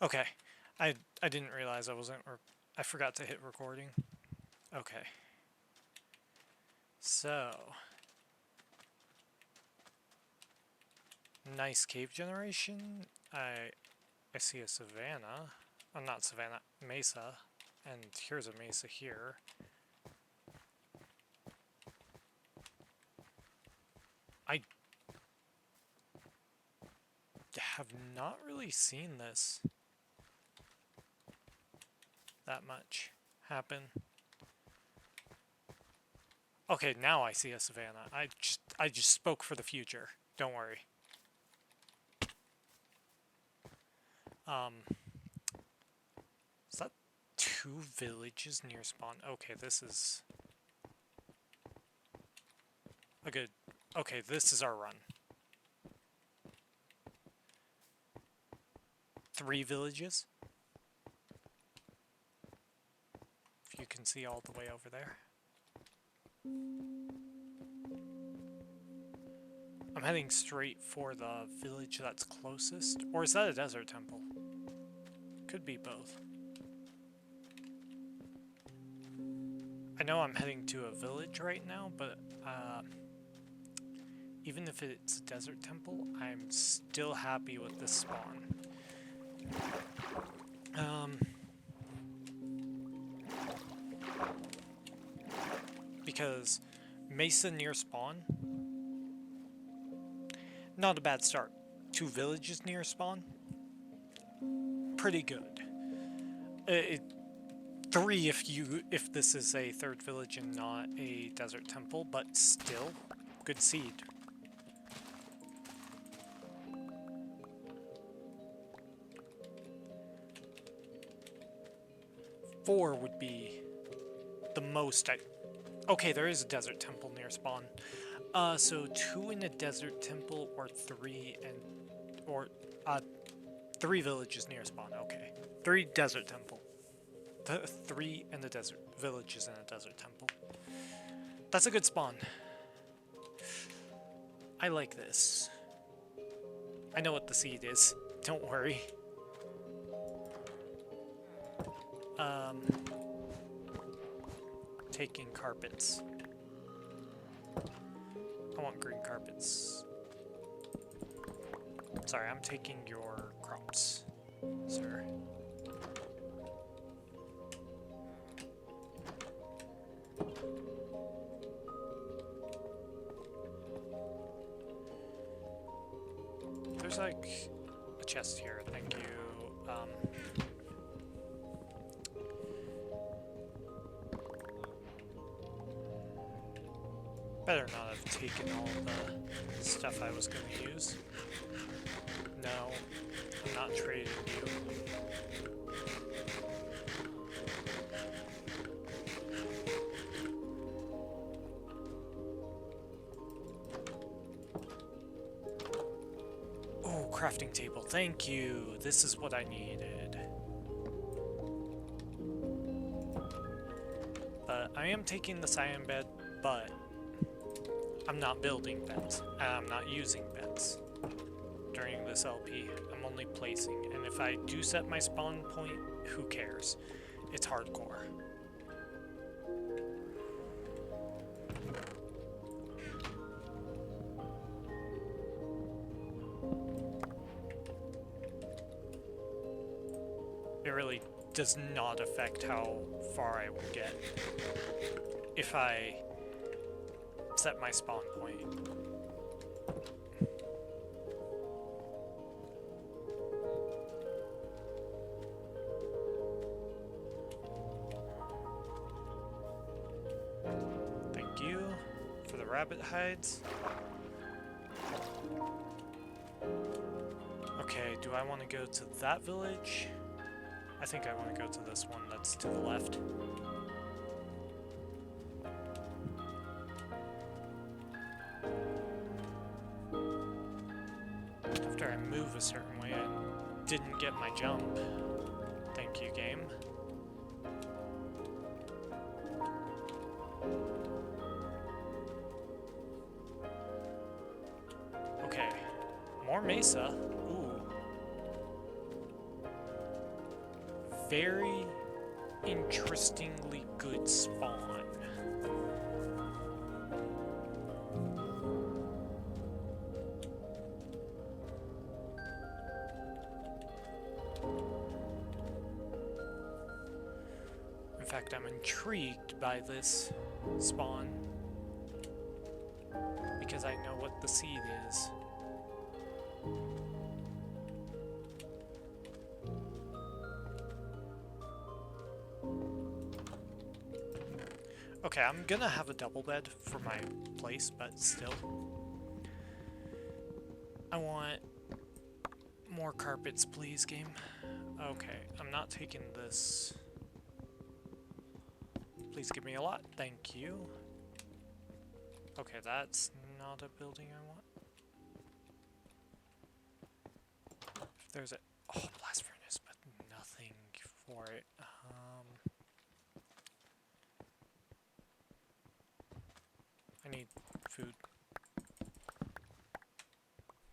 Okay. I didn't realize I wasn't... I forgot to hit recording. Okay. So... Nice cave generation. I see a savanna. Oh, not savanna. Mesa. And here's a mesa here. I have not really seen this that much happen. Okay, now I see a savanna. I just spoke for the future. Don't worry. Is that 2 villages near spawn? Okay, this is a good... Okay, this is our run. 3 villages. If you can see all the way over there. I'm heading straight for the village that's closest. Or is that a desert temple? Could be both. I know I'm heading to a village right now, but even if it's a desert temple, I'm still happy with this spawn. Because Mesa near spawn, not a bad start. 2 villages near spawn, pretty good. 3 if this is a 3rd village and not a desert temple, but still, good seed. Four would be the most okay, there is a desert temple near spawn. So 2 in a desert temple or 3 and... 3 villages near spawn, okay. 3 desert temple. 3 in the desert. Villages in a desert temple. That's a good spawn. I like this. I know what the seed is. Don't worry. Taking carpets. I want green carpets. Sorry, I'm taking your crops, sir. There's like a chest here, thank you. Better not have taken all the stuff I was going to use. No, I'm not trading you. Oh, crafting table, thank you. This is what I needed. But I am taking the cyan bed, but I'm not building beds, and I'm not using beds during this LP. I'm only placing, and if I do set my spawn point, who cares? It's hardcore. It really does not affect how far I will get if I set my spawn point. Thank you for the rabbit hides. Okay, do I want to go to that village? I think I want to go to this one that's to the left. After I move a certain way, I didn't get my jump. Thank you, game. Okay, more mesa. Ooh. very interestingly good spawn. In fact, I'm intrigued by this spawn because I know what the seed is. Okay, I'm gonna have a double bed for my place, but still. I want more carpets, please, game. Okay, I'm not taking this. Please give me a lot, thank you. Okay, that's not a building I want. There's a blast furnace, but nothing for it. I need food.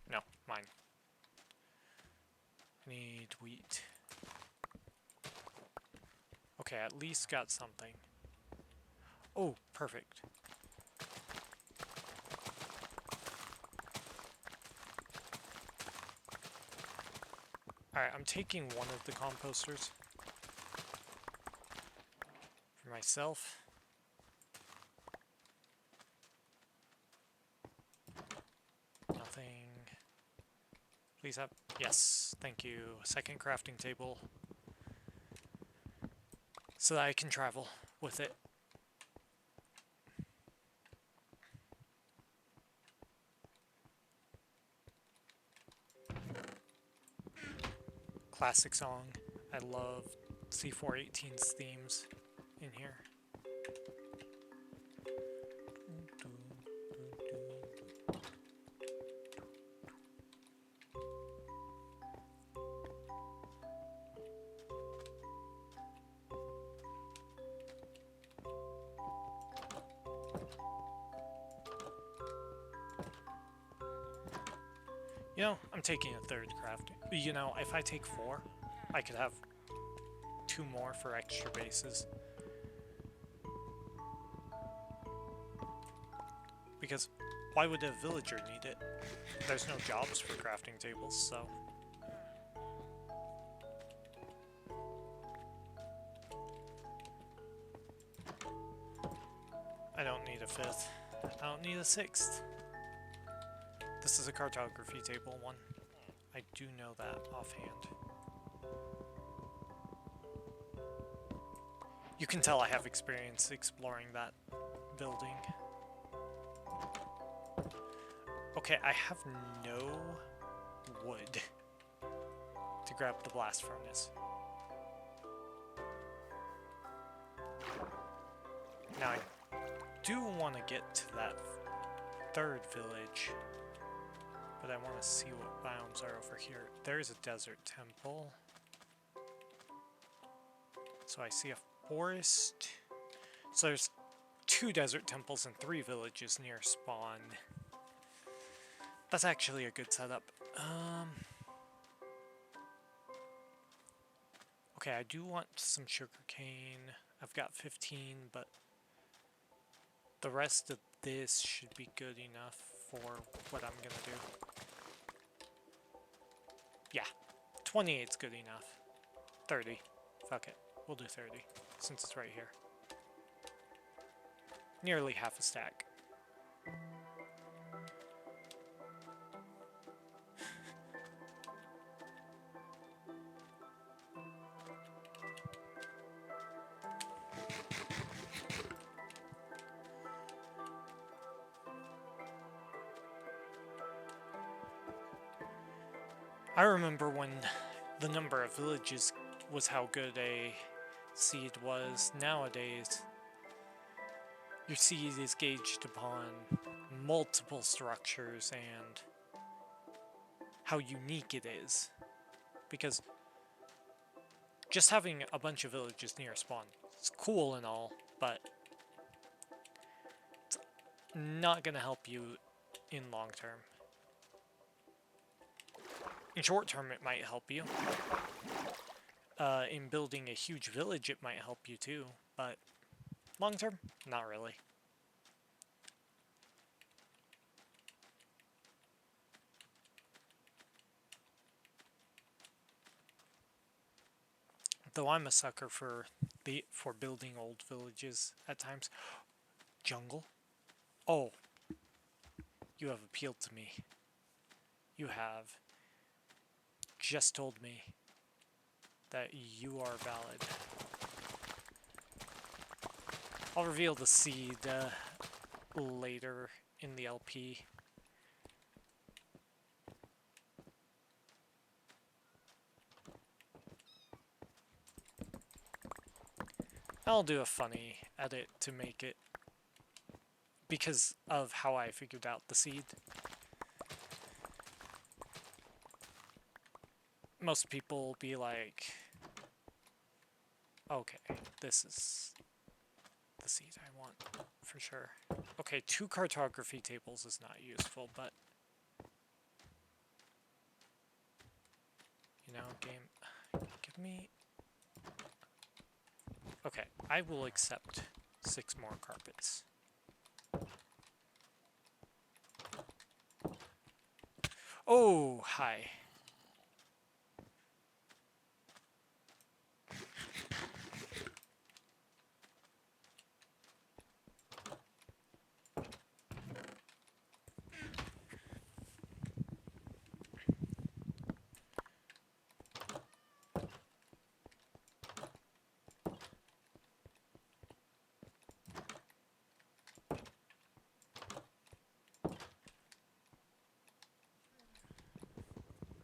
No, mine. I need wheat. Okay, at least got something. Oh, perfect. Alright, I'm taking one of the composters for myself. Nothing. Please have... Yes, thank you. Second crafting table. So that I can travel with it. Classic song. I love C418's themes in here. You know, I'm taking a third crafting. You know, if I take 4, I could have 2 more for extra bases. Because why would a villager need it? There's no jobs for crafting tables, so... I don't need a 5th. I don't need a 6th. This is a cartography table one. I do know that offhand. You can tell I have experience exploring that building. Okay, I have no wood to grab the blast furnace. Now I do want to get to that 3rd village. But I want to see what biomes are over here. There's a desert temple. So I see a forest. So there's 2 desert temples and 3 villages near spawn. That's actually a good setup. Okay, I do want some sugarcane. I've got 15, but the rest of this should be good enough for what I'm gonna do. Yeah, 28's good enough. 30. Fuck it. We'll do 30, since it's right here. Nearly half a stack. I remember when the number of villages was how good a seed was. Nowadays, your seed is gauged upon multiple structures and how unique it is. Because just having a bunch of villages near spawn is cool and all, but it's not gonna help you in long term. In short term, it might help you. in building a huge village it might help you too, but long term, not really. Though I'm a sucker for building old villages at times. Jungle? Oh, you have appealed to me. You have just told me that you are valid. I'll reveal the seed later in the LP. I'll do a funny edit to make it, because of how I figured out the seed. Most people will be like, okay, this is the seed I want, for sure. Okay, 2 cartography tables is not useful, but you know, game, give me... Okay, I will accept 6 more carpets. Oh, hi.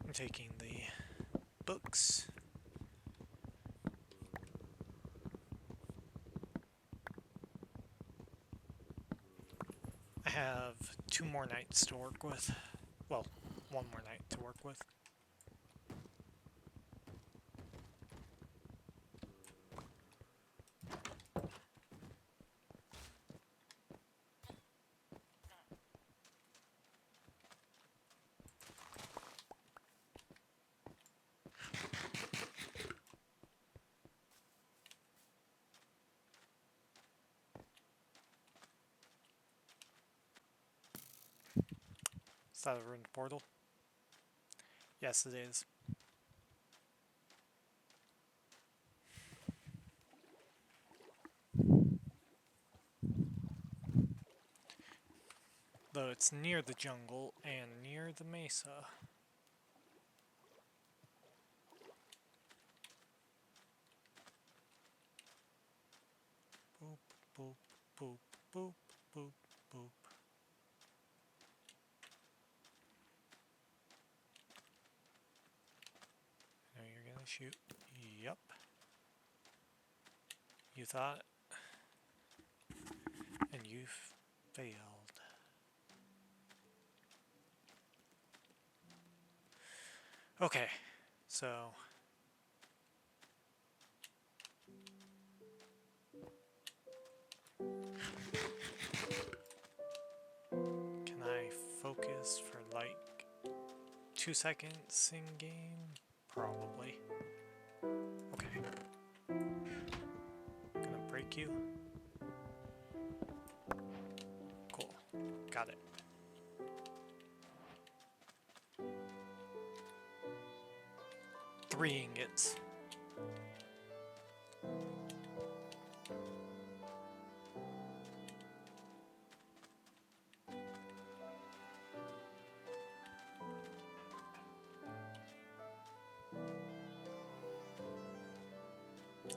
I'm taking the books. I have 2 more nights to work with. Well, 1 more night to work with. Is that a ruined portal? Yes, it is. Though it's near the jungle and near the mesa. Boop, boop, boop, boop, boop, boop. Now you're gonna shoot. Yup. You thought. And you failed. Okay, so... Can I focus for like 2 seconds in game? Probably. Okay. Gonna break you. Cool. Got it. Three ingots.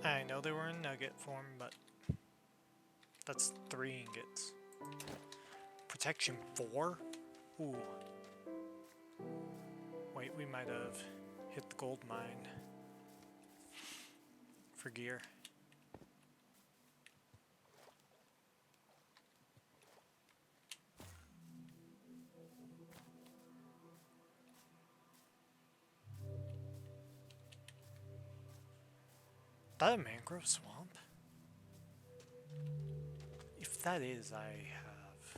I know they were in nugget form, but that's 3 ingots. Protection 4? Ooh. Wait, we might have hit the gold mine for gear. That a mangrove swamp? If that is, I have...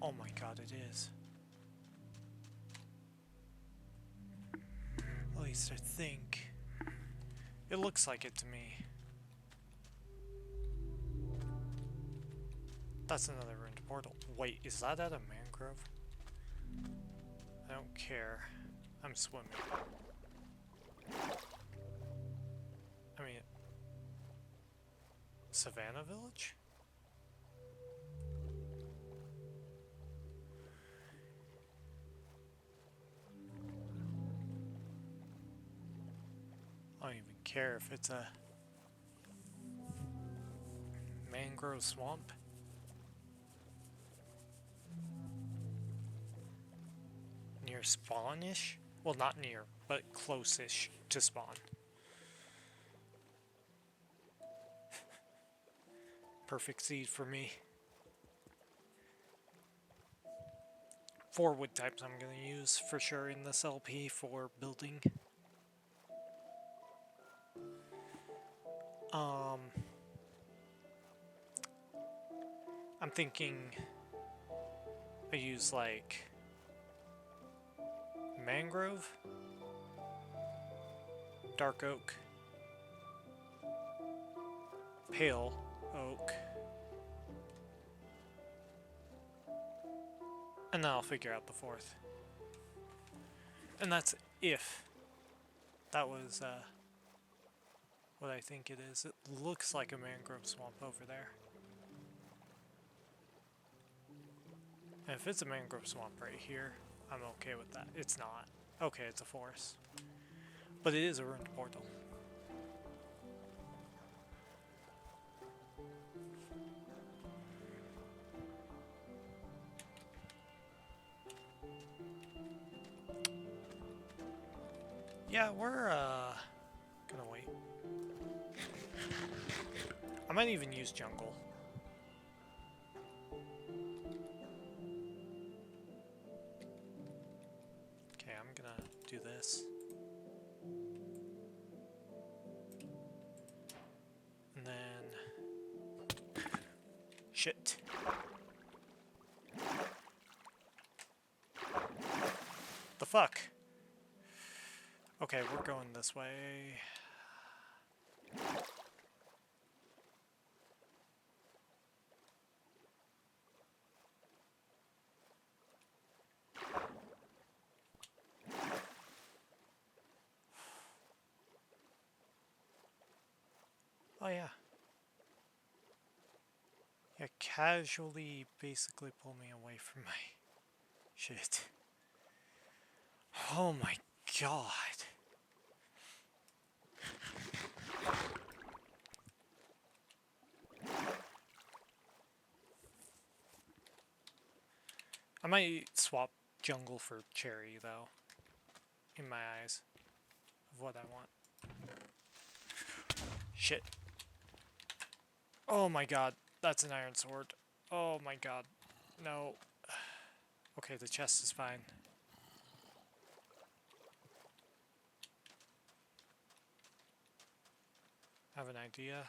Oh my god, it is. least, I think. It looks like it to me. That's another ruined portal. Wait, is that at a mangrove? I don't care. I'm swimming. I mean... Savannah Village? I don't even care if it's a mangrove swamp. Near spawn-ish? Well, not near, but close-ish to spawn. Perfect seed for me. 4 wood types I'm gonna use for sure in this LP for building. I'm thinking I use like mangrove, dark oak, pale oak, and then I'll figure out the 4th. And that's if that was what I think it is. It looks like a mangrove swamp over there. And if it's a mangrove swamp right here, I'm okay with that. It's not. Okay, it's a forest. But it is a ruined portal. Yeah, we're gonna wait. I might even use jungle. Okay, I'm gonna do this. And then... Shit. The fuck? Okay, we're going this way. Oh yeah. Yeah, casually basically pull me away from my shit. Oh my god. I might swap jungle for cherry though. In my eyes. Of what I want. Shit. Oh my god. That's an iron sword. Oh my god. No. Okay, the chest is fine. I have an idea.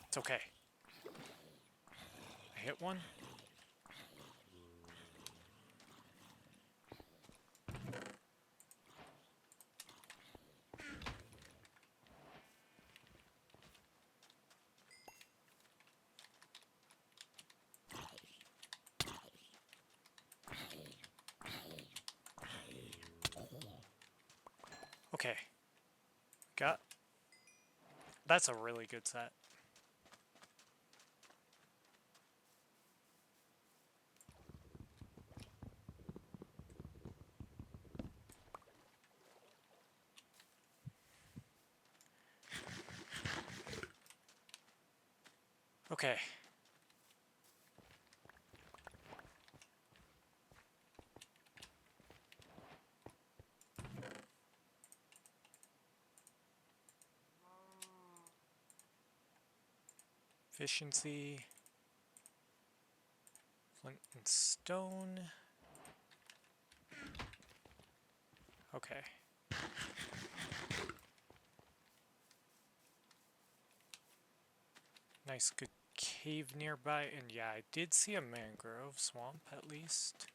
It's okay. I hit one. Okay. Got... That's a really good set. Okay. Efficiency. Flint and stone. Okay. Nice good cave nearby, and yeah, I did see a mangrove swamp at least.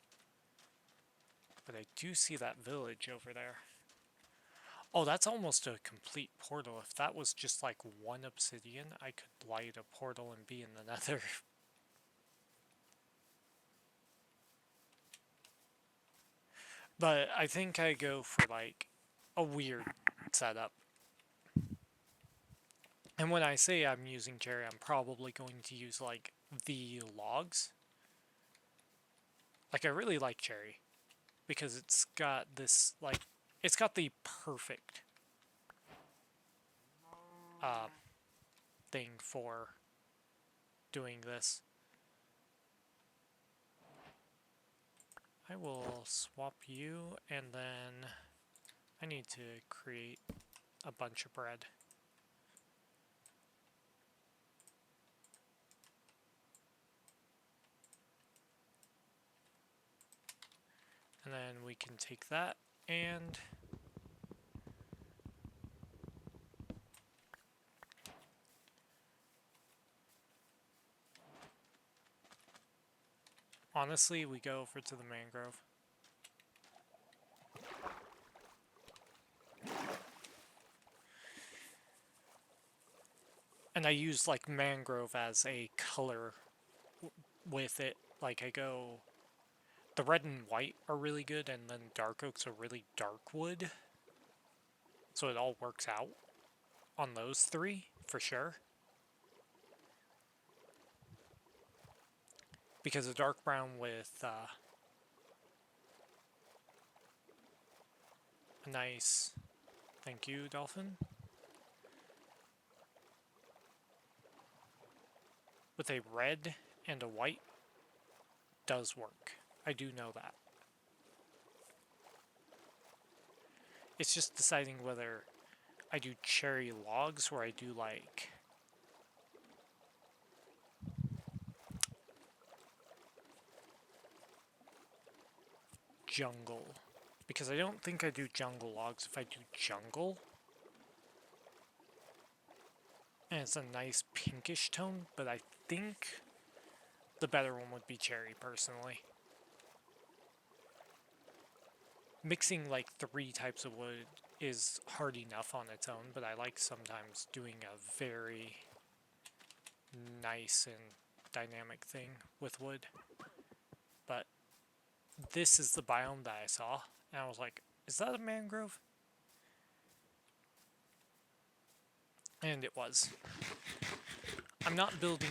But I do see that village over there. Oh, that's almost a complete portal. If that was just like one obsidian, I could light a portal and be in the nether. But I think I go for like a weird setup. And when I say I'm using cherry, I'm probably going to use like the logs. Like I really like cherry because it's got this like, it's got the perfect thing for doing this. I will swap you, and then I need to create a bunch of bread. And then we can take that and honestly, we go over to the mangrove. And I use like mangrove as a color with it. Like I go, the red and white are really good, and then dark oak's a really dark wood. So it all works out on those three for sure. Because a dark brown with a nice, thank you, dolphin. With a red and a white does work. I do know that. It's just deciding whether I do cherry logs or I do like jungle. Because I don't think I do jungle logs. If I do jungle, and it's a nice pinkish tone, but I think the better one would be cherry, personally. Mixing like 3 types of wood is hard enough on its own, but I like sometimes doing a very nice and dynamic thing with wood. But this is the biome that I saw, and I was like, is that a mangrove? And it was. I'm not building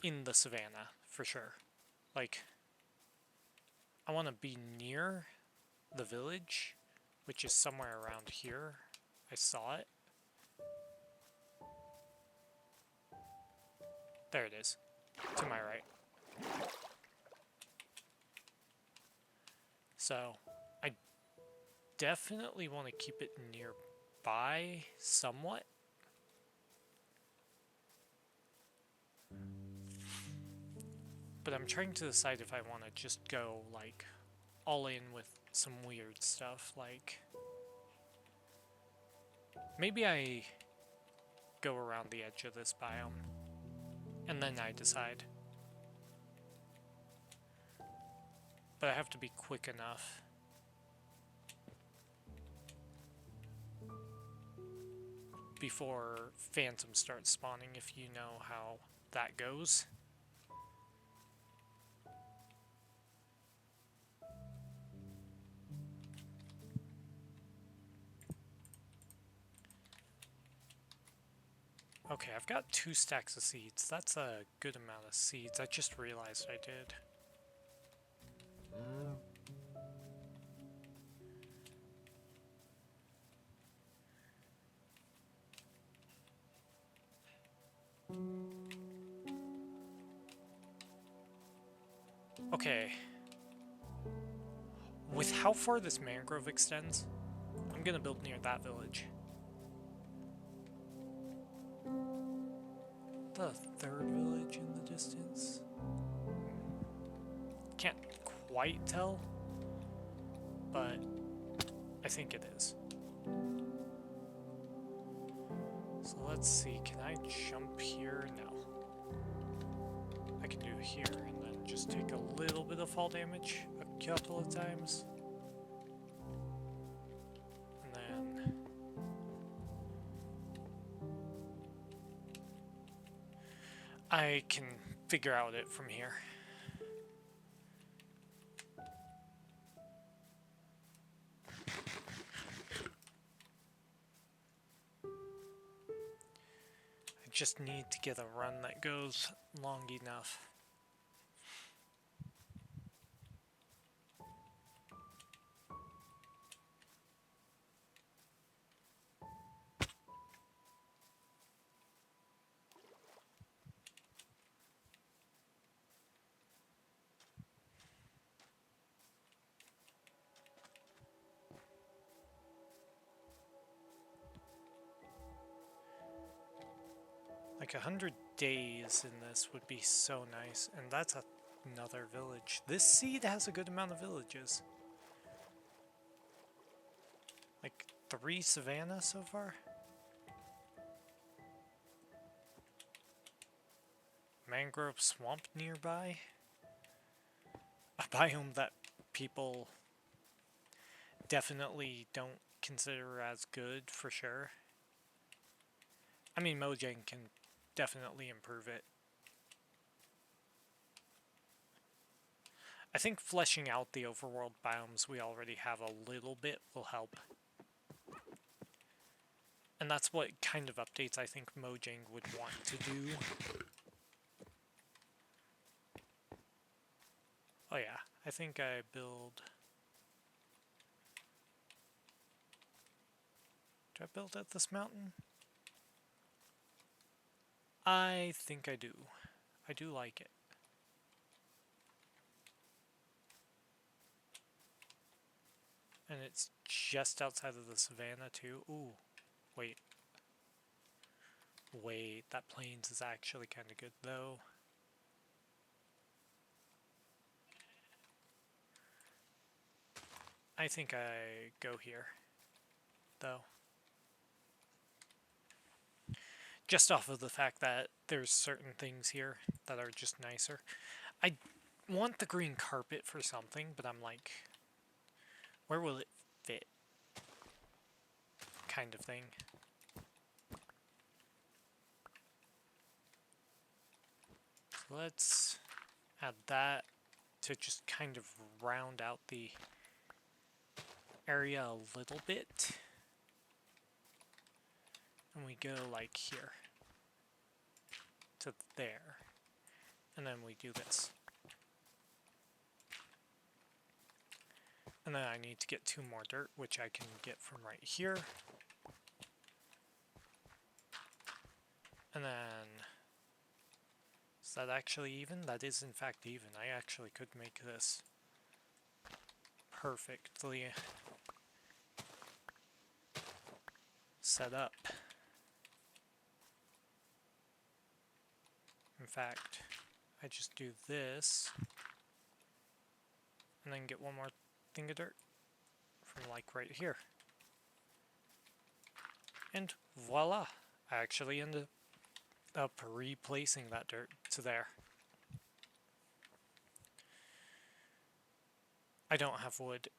in the savannah, for sure. Like, I want to be near the village, which is somewhere around here. I saw it. There it is, to my right. So, I definitely want to keep it nearby somewhat. But I'm trying to decide if I want to just go, like, all in with some weird stuff, like... Maybe I go around the edge of this biome, and then I decide. But I have to be quick enough. Before phantoms start spawning, if you know how that goes. Okay, I've got 2 stacks of seeds. That's a good amount of seeds. I just realized I did. Okay. With how far this mangrove extends, I'm gonna build near that village. The 3rd village in the distance? Can't quite tell, but I think it is. So let's see, can I jump here? No. I can do here, and then just take a little bit of fall damage a couple of times. And then I can figure out it from here. I just need to get a run that goes long enough. Like 100 days in this would be so nice, and that's another village. This seed has a good amount of villages. Like 3 savanna so far? Mangrove swamp nearby? A biome that people definitely don't consider as good for sure. I mean, Mojang can definitely improve it. I think fleshing out the overworld biomes we already have a little bit will help. And that's what kind of updates I think Mojang would want to do. Oh yeah, I think I build... Do I build at this mountain? I think I do. I do like it. And it's just outside of the savannah too. Ooh, wait. Wait, that plains is actually kind of good though. I think I go here, though. Just off of the fact that there's certain things here that are just nicer. I want the green carpet for something, but I'm like, where will it fit? Kind of thing. So let's add that to just kind of round out the area a little bit. And we go like here to there. And then we do this. And then I need to get 2 more dirt, which I can get from right here. And then... Is that actually even? That is in fact even. I actually could make this perfectly set up. In fact, I just do this and then get 1 more thing of dirt from like right here. And voila! I actually ended up replacing that dirt to there. I don't have wood.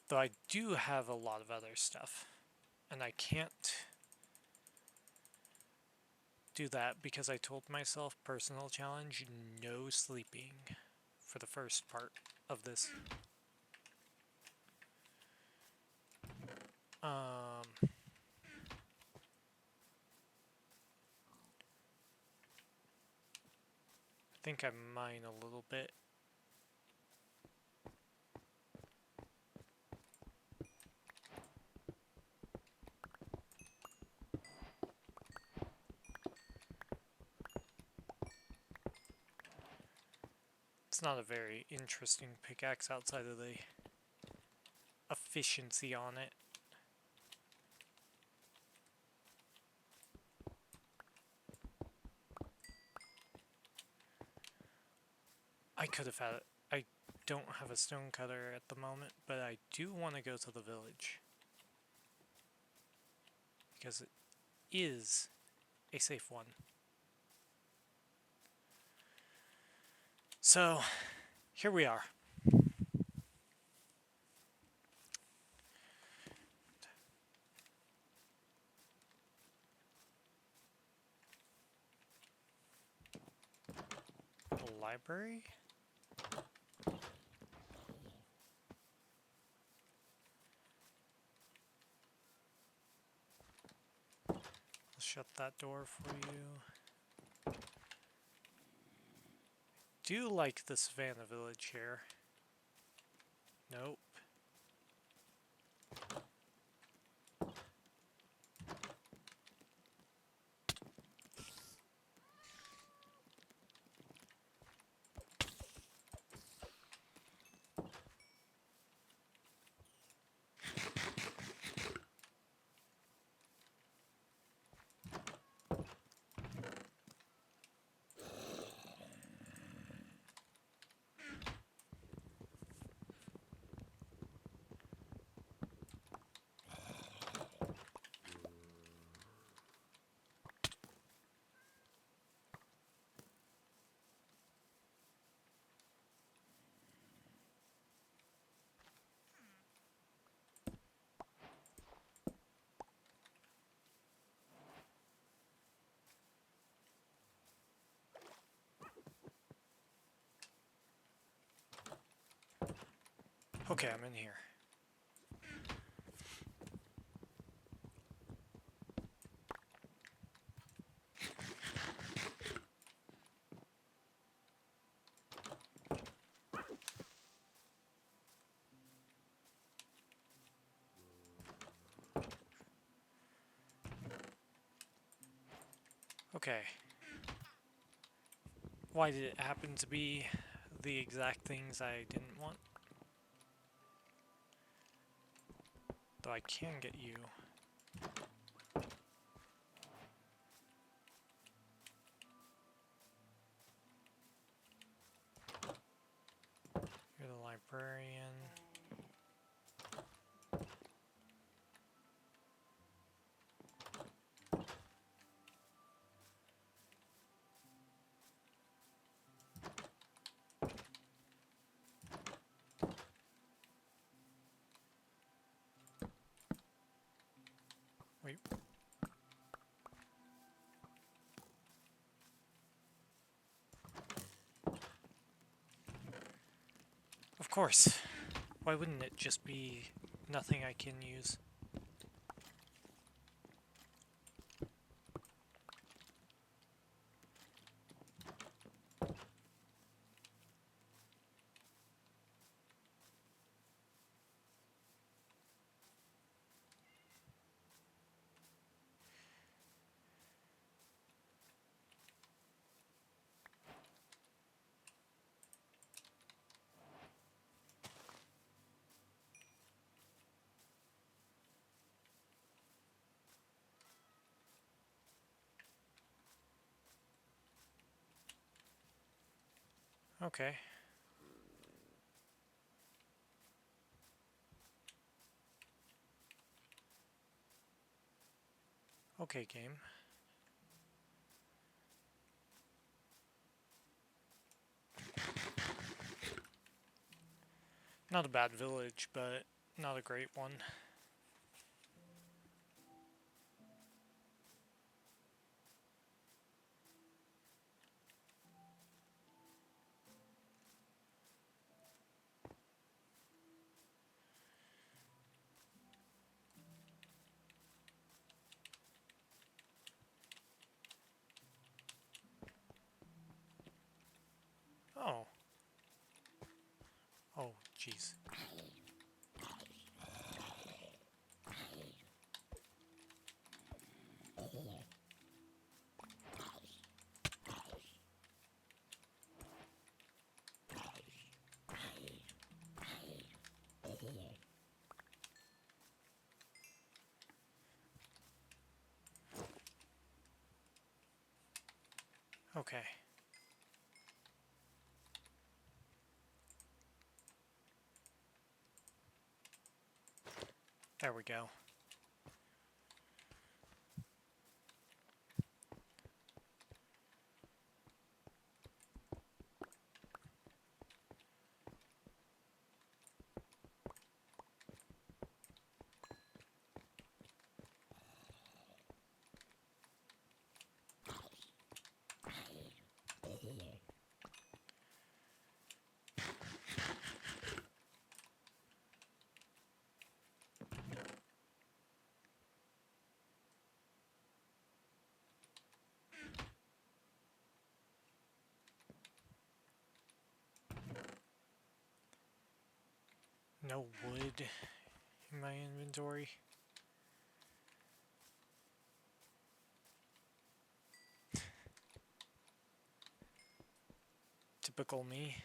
Though I do have a lot of other stuff. And I can't do that because I told myself, personal challenge, no sleeping for the first part of this. I think I mine a little bit. It's not a very interesting pickaxe outside of the efficiency on it. I could have had it. I don't have a stone cutter at the moment, but I do want to go to the village. because it is a safe one. So, here we are. A library? I'll shut that door for you. Do you like the Savannah Village here? Nope. Okay, I'm in here. Okay. Why did it happen to be the exact things I didn't want? Though I can get you. You're the librarian. Wait. Of course. Why wouldn't it just be nothing I can use? Okay. Okay, game. Not a bad village, but not a great one. Oh. Oh, jeez. Okay. There we go. No wood in my inventory. Typical me.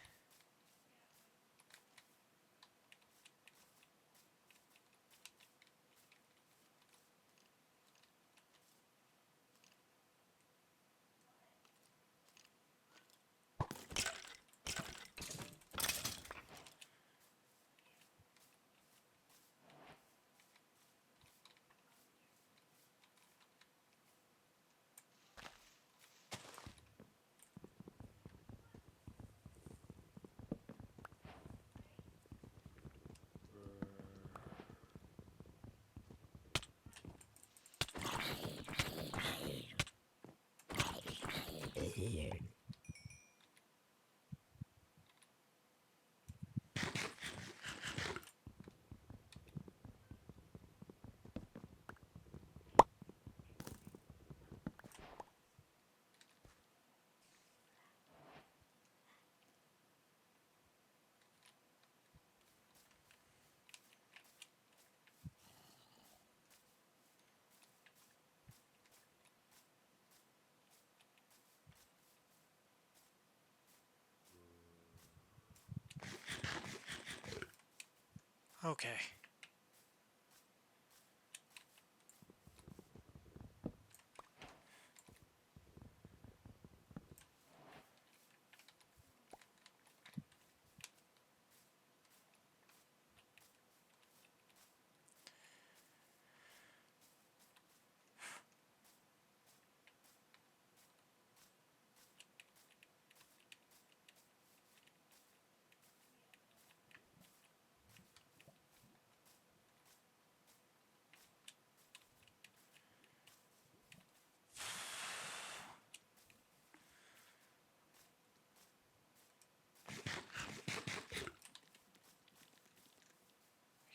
Okay.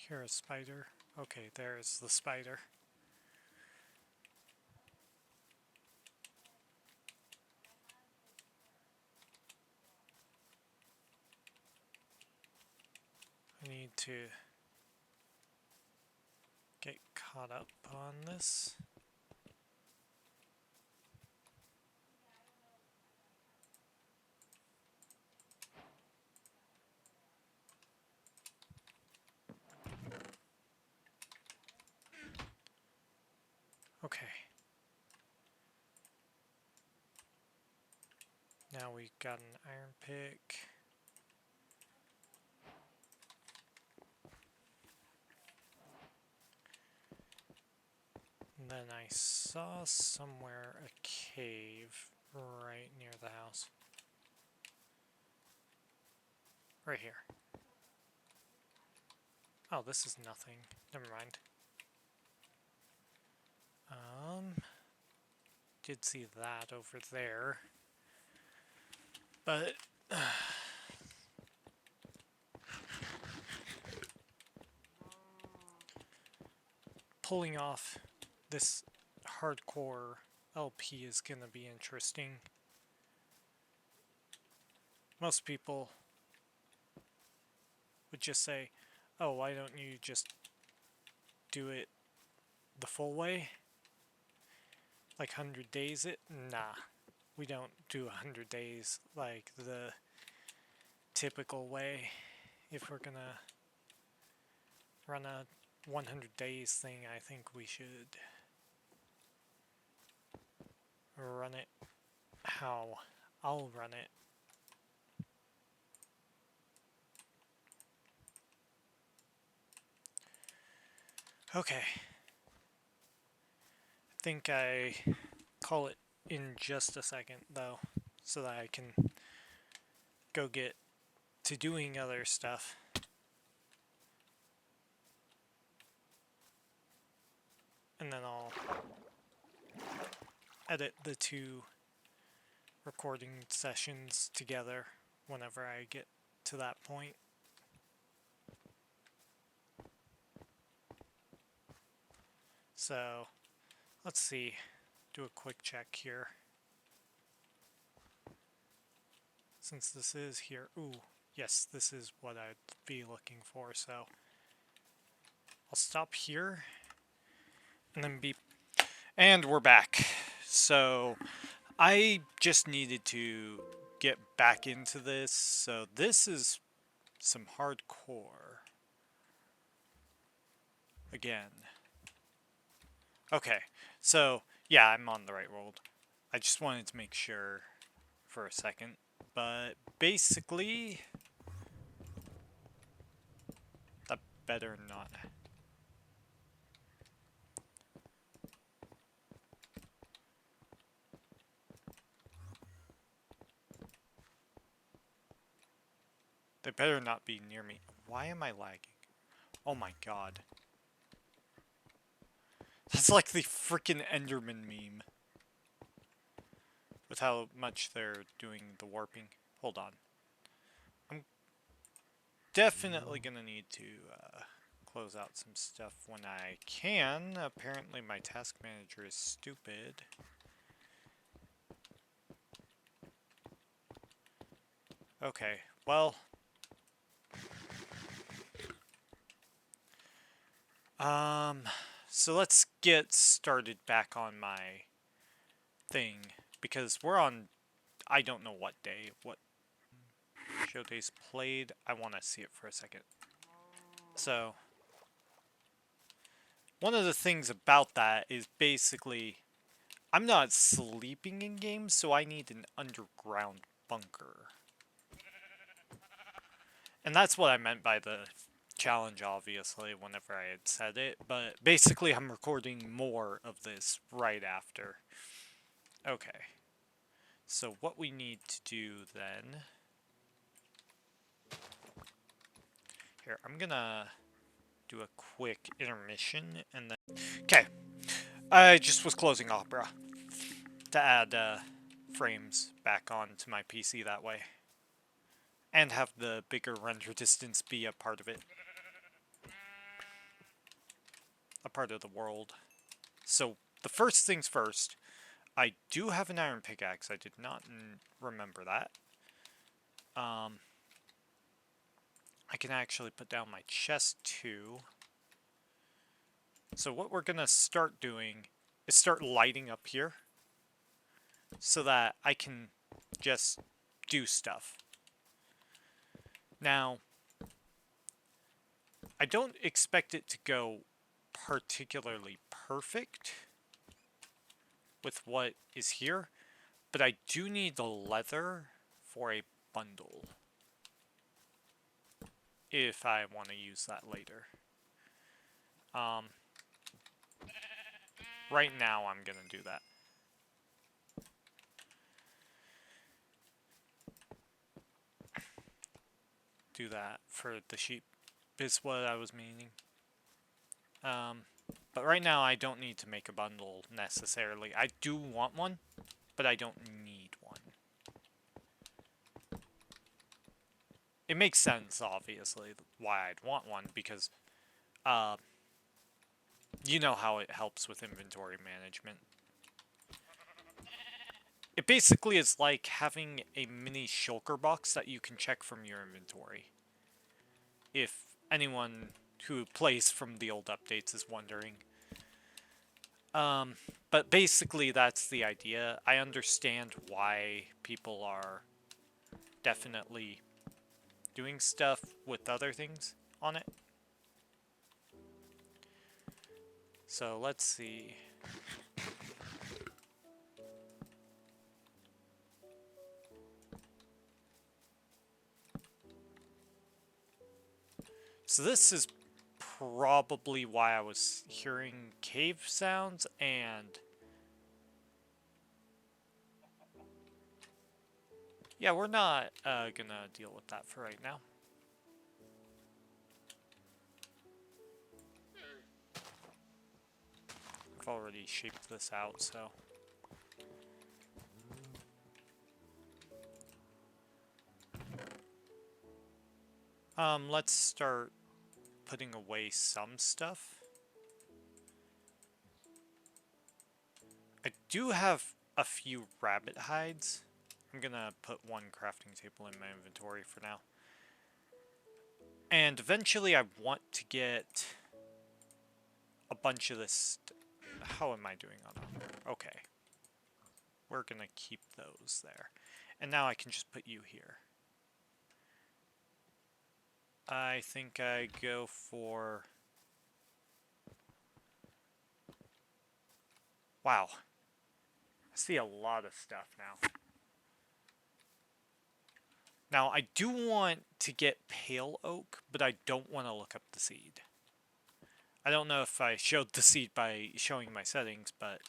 Hear a spider. Okay, there's the spider. I need to get caught up on this. Okay. Now we got an iron pick. And then I saw somewhere a cave right near the house. Right here. Oh, this is nothing. Never mind. Did see that over there. But pulling off this hardcore LP is gonna be interesting. Most people would just say, oh, why don't you just do it the full way? Like 100 days it? Nah. We don't do 100 days like the typical way. If we're gonna run a 100 days thing, I think we should run it how I'll run it. Okay. I think I call it in just a second though, so that I can go get to doing other stuff. And then I'll edit the two recording sessions together whenever I get to that point. So, let's see. Do a quick check here. Since this is here. Ooh, Yes, this is what I'd be looking for, so I'll stop here and then be... And we're back. So I just needed to get back into this, so this is some hardcore. Again. Okay, so yeah, I'm on the right world. I just wanted to make sure for a second, but basically, that better not. They better not be near me. Why am I lagging? Oh my god. That's like the freaking Enderman meme. With how much they're doing the warping. Hold on. I'm definitely gonna need to close out some stuff when I can. Apparently my task manager is stupid. Okay, well... so let's get started back on my thing. Because we're on... I don't know what day. What show days played. I want to see it for a second. So... one of the things about that is basically... I'm not sleeping in games, so I need an underground bunker. And that's what I meant by the challenge, obviously, whenever I had said it. But basically, I'm recording more of this right after. Okay. So what we need to do then... Here, I'm gonna do a quick intermission and then... Okay. I just was closing Opera to add frames back onto my PC that way. And have the bigger render distance be a part of it. A part of the world. So, the first things first, I do have an iron pickaxe. I did not remember that. I can actually put down my chest too. So what we're gonna start doing is start lighting up here so that I can just do stuff. Now, I don't expect it to go particularly perfect with what is here, but I do need the leather for a bundle if I want to use that later. Right now I'm gonna do that. Do that for the sheep is what I was meaning. But right now I don't need to make a bundle necessarily. I do want one, but I don't need one. It makes sense, obviously, why I'd want one, because you know how it helps with inventory management. It basically is like having a mini shulker box that you can check from your inventory. If anyone who plays from the old updates is wondering. But basically that's the idea. I understand why people are definitely doing stuff with other things on it. So let's see. So this is probably why I was hearing cave sounds and... yeah, we're not gonna deal with that for right now. I've already shaped this out, so... let's start putting away some stuff. I do have a few rabbit hides. I'm gonna put one crafting table in my inventory for now. And eventually I want to get a bunch of this... How am I doing on hunger? Okay. We're gonna keep those there. And now I can just put you here. I think I go for... Wow. I see a lot of stuff now. Now, I do want to get pale oak, but I don't want to look up the seed. I don't know if I showed the seed by showing my settings, but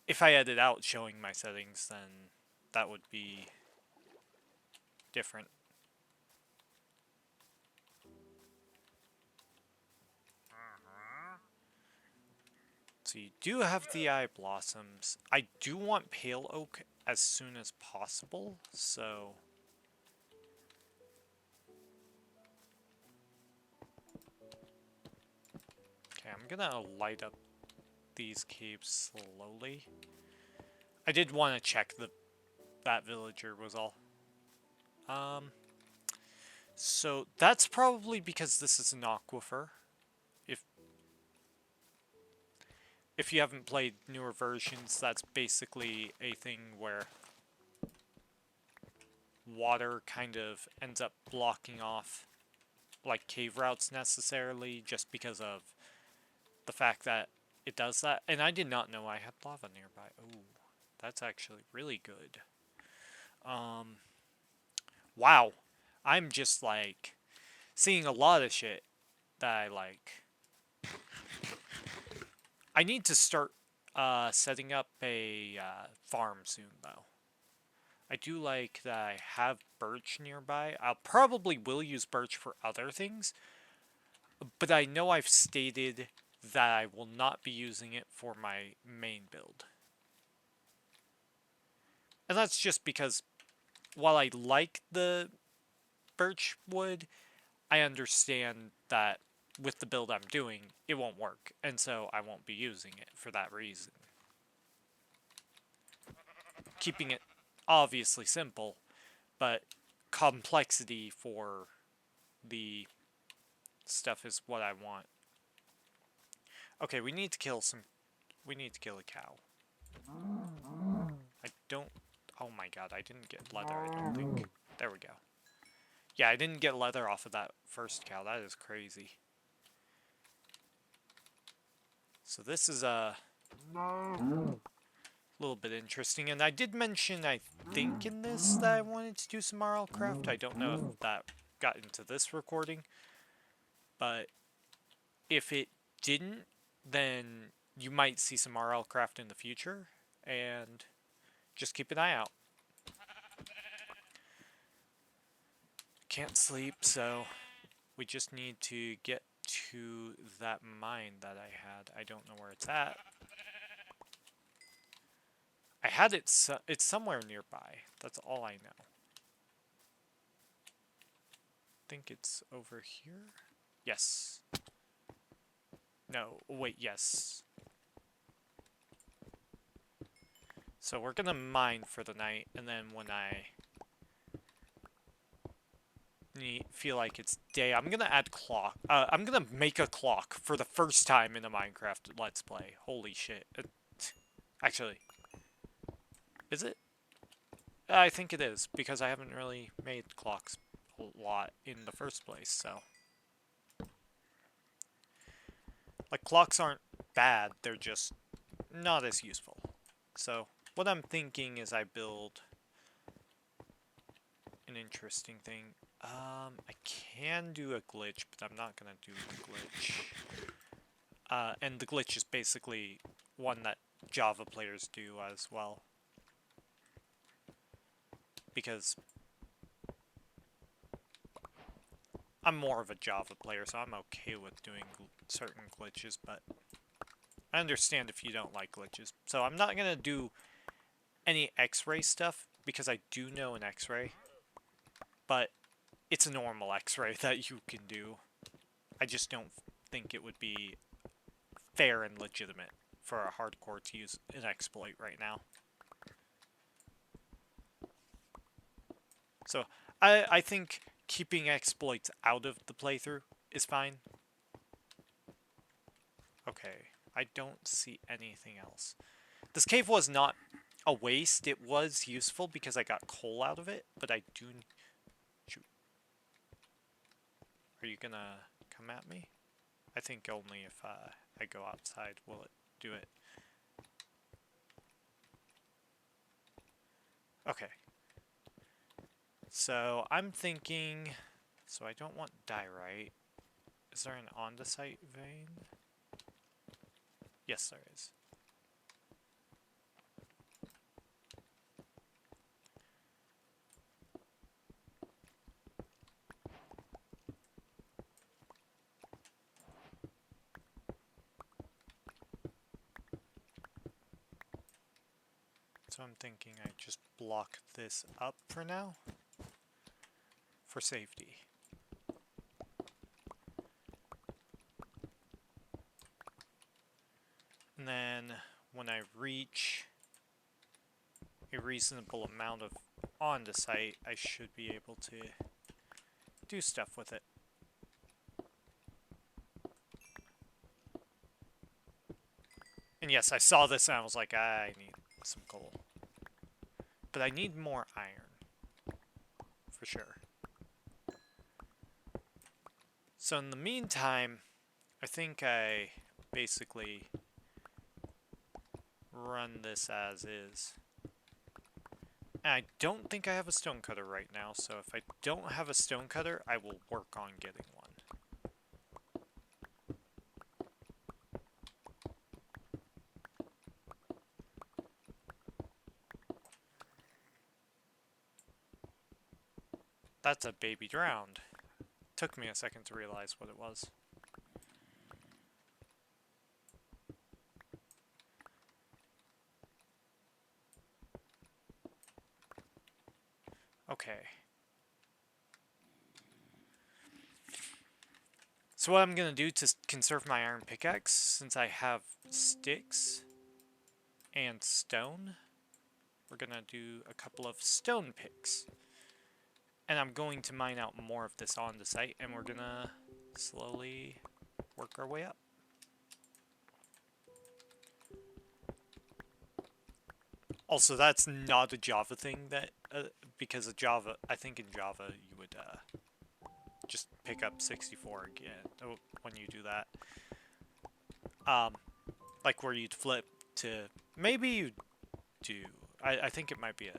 if I edit out showing my settings, then that would be different. So you do have the eye blossoms. I do want pale oak as soon as possible, so... Okay, I'm gonna light up these caves slowly. I did want to check that villager was all. So that's probably because this is an aquifer. If you haven't played newer versions, that's basically a thing where water kind of ends up blocking off like cave routes necessarily just because of the fact that it does that. And I did not know I had lava nearby. Oh, that's actually really good. Wow. I'm just like seeing a lot of shit that I like. I need to start setting up a farm soon though. I do like that I have birch nearby. I'll probably will use birch for other things, but I know I've stated that I will not be using it for my main build. And that's just because while I like the birch wood, I understand that with the build I'm doing, it won't work, and so I won't be using it for that reason. Keeping it obviously simple, but complexity for the stuff is what I want. Okay, we need to kill a cow. I don't... Oh my god, I didn't get leather, I don't think. There we go. Yeah, I didn't get leather off of that first cow. That is crazy. So this is a little bit interesting. And I did mention, I think in this, that I wanted to do some RL craft. I don't know if that got into this recording. But if it didn't, then you might see some RL craft in the future. And just keep an eye out. Can't sleep, so we just need to get to that mine that I had. I don't know where it's at. I had it, it's somewhere nearby. That's all I know. I think it's over here? Yes. No, wait, yes. So we're gonna mine for the night, and then when I feel like it's day, I'm gonna add clock. I'm gonna make a clock for the first time in a Minecraft Let's Play. Holy shit. Actually, is it? I think it is, because I haven't really made clocks a lot in the first place, so. Like, clocks aren't bad, they're just not as useful. So, what I'm thinking is I build an interesting thing. I can do a glitch, but I'm not gonna do the glitch. And the glitch is basically one that Java players do as well. Because I'm more of a Java player, so I'm okay with doing certain glitches, but I understand if you don't like glitches. So I'm not gonna do any X-ray stuff, because I do know an X-ray, but it's a normal X-ray that you can do. I just don't think it would be fair and legitimate for a hardcore to use an exploit right now. So I think keeping exploits out of the playthrough is fine. Okay, I don't see anything else. This cave was not a waste. It was useful because I got coal out of it, but I do... Shoot. Are you gonna come at me? I think only if I go outside will it do it. Okay. So I'm thinking... So I don't want diorite. Is there an andesite vein? Yes, there is. So I'm thinking I just block this up for now, for safety. And then when I reach a reasonable amount of andesite, I should be able to do stuff with it. And yes, I saw this and I was like, I need some coal. But I need more iron, for sure. So in the meantime, I think I basically run this as is. And I don't think I have a stone cutter right now, so if I don't have a stone cutter, I will work on getting one. That's a baby drowned. Took me a second to realize what it was. Okay. So what I'm gonna do to conserve my iron pickaxe, since I have sticks and stone, we're gonna do a couple of stone picks. And I'm going to mine out more of this andesite, and we're gonna slowly work our way up. Also, that's not a Java thing, that because of Java, I think in Java you would just pick up 64 again when you do that. Like where you'd flip to, maybe you do. I think it might be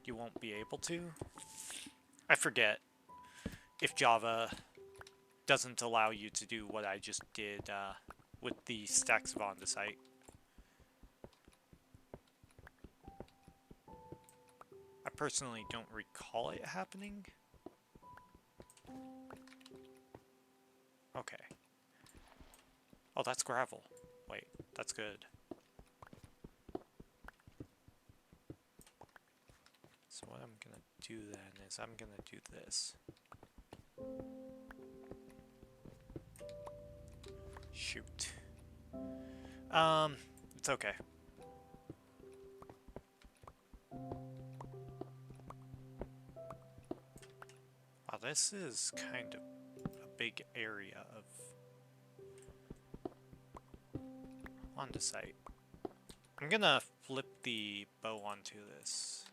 you won't be able to. I forget if Java doesn't allow you to do what I just did with the stacks of andesite. I personally don't recall it happening. Okay. Oh, that's gravel. Wait, that's good. So what I'm gonna do then is I'm gonna do this. Shoot. It's okay. Wow, this is kind of a big area of andesite. I'm gonna flip the bow onto this.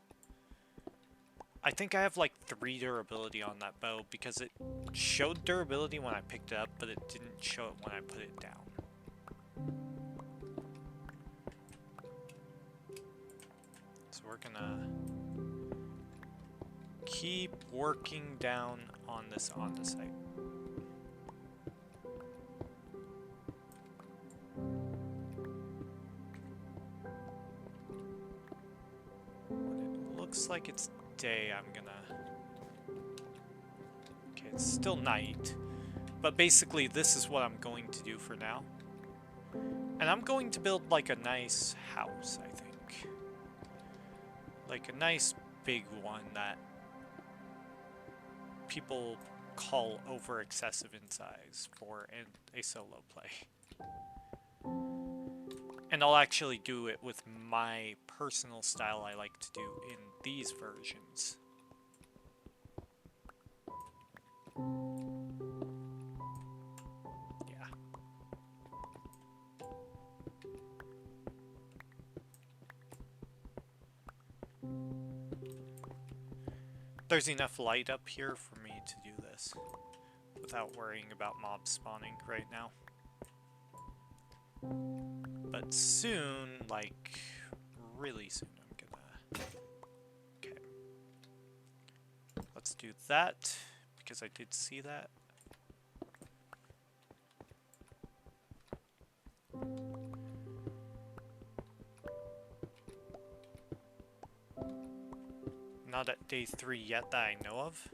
I think I have like 3 durability on that bow because it showed durability when I picked it up, but it didn't show it when I put it down. So we're gonna keep working down on this andesite. When it looks like it's day, I'm gonna... Okay, it's still night, but basically this is what I'm going to do for now. And I'm going to build like a nice house, I think. Like a nice big one that people call over excessive in size for a solo play. And I'll actually do it with my personal style I like to do in these versions. Yeah. There's enough light up here for me to do this without worrying about mobs spawning right now. But soon, like, really soon, I'm gonna... Okay. Let's do that, because I did see that. Not at day 3 yet that I know of.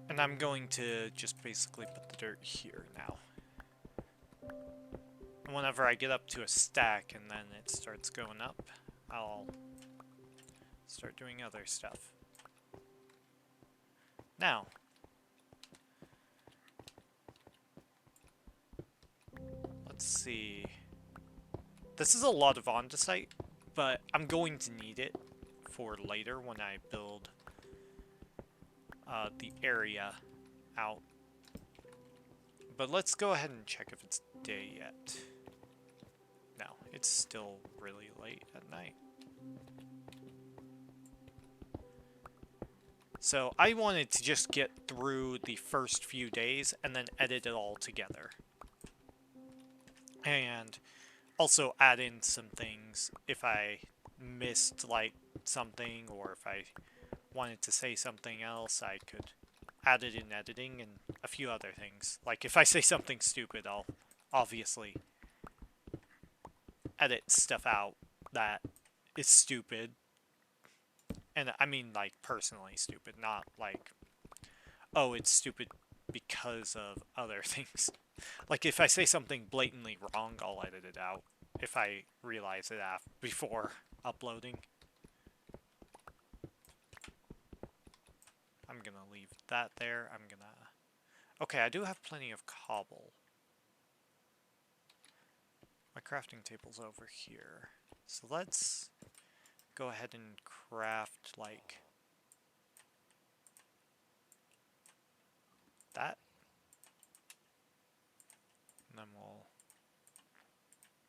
And I'm going to just basically put the dirt here now. And whenever I get up to a stack and then it starts going up, I'll start doing other stuff. Now, let's see. This is a lot of andesite, but I'm going to need it for later when I build the area out. But let's go ahead and check if it's day yet. No, it's still really late at night. So I wanted to just get through the first few days and then edit it all together. And also add in some things if I missed like something, or if I wanted to say something else, I could add it in editing, and a few other things. Like if I say something stupid, I'll obviously edit stuff out that is stupid. And I mean like personally stupid, not like, oh, it's stupid because of other things. Like if I say something blatantly wrong, I'll edit it out if I realize it before uploading. I'm gonna leave that there. I'm gonna... Okay, I do have plenty of cobble. My crafting table's over here. So let's go ahead and craft, like, that. And then we'll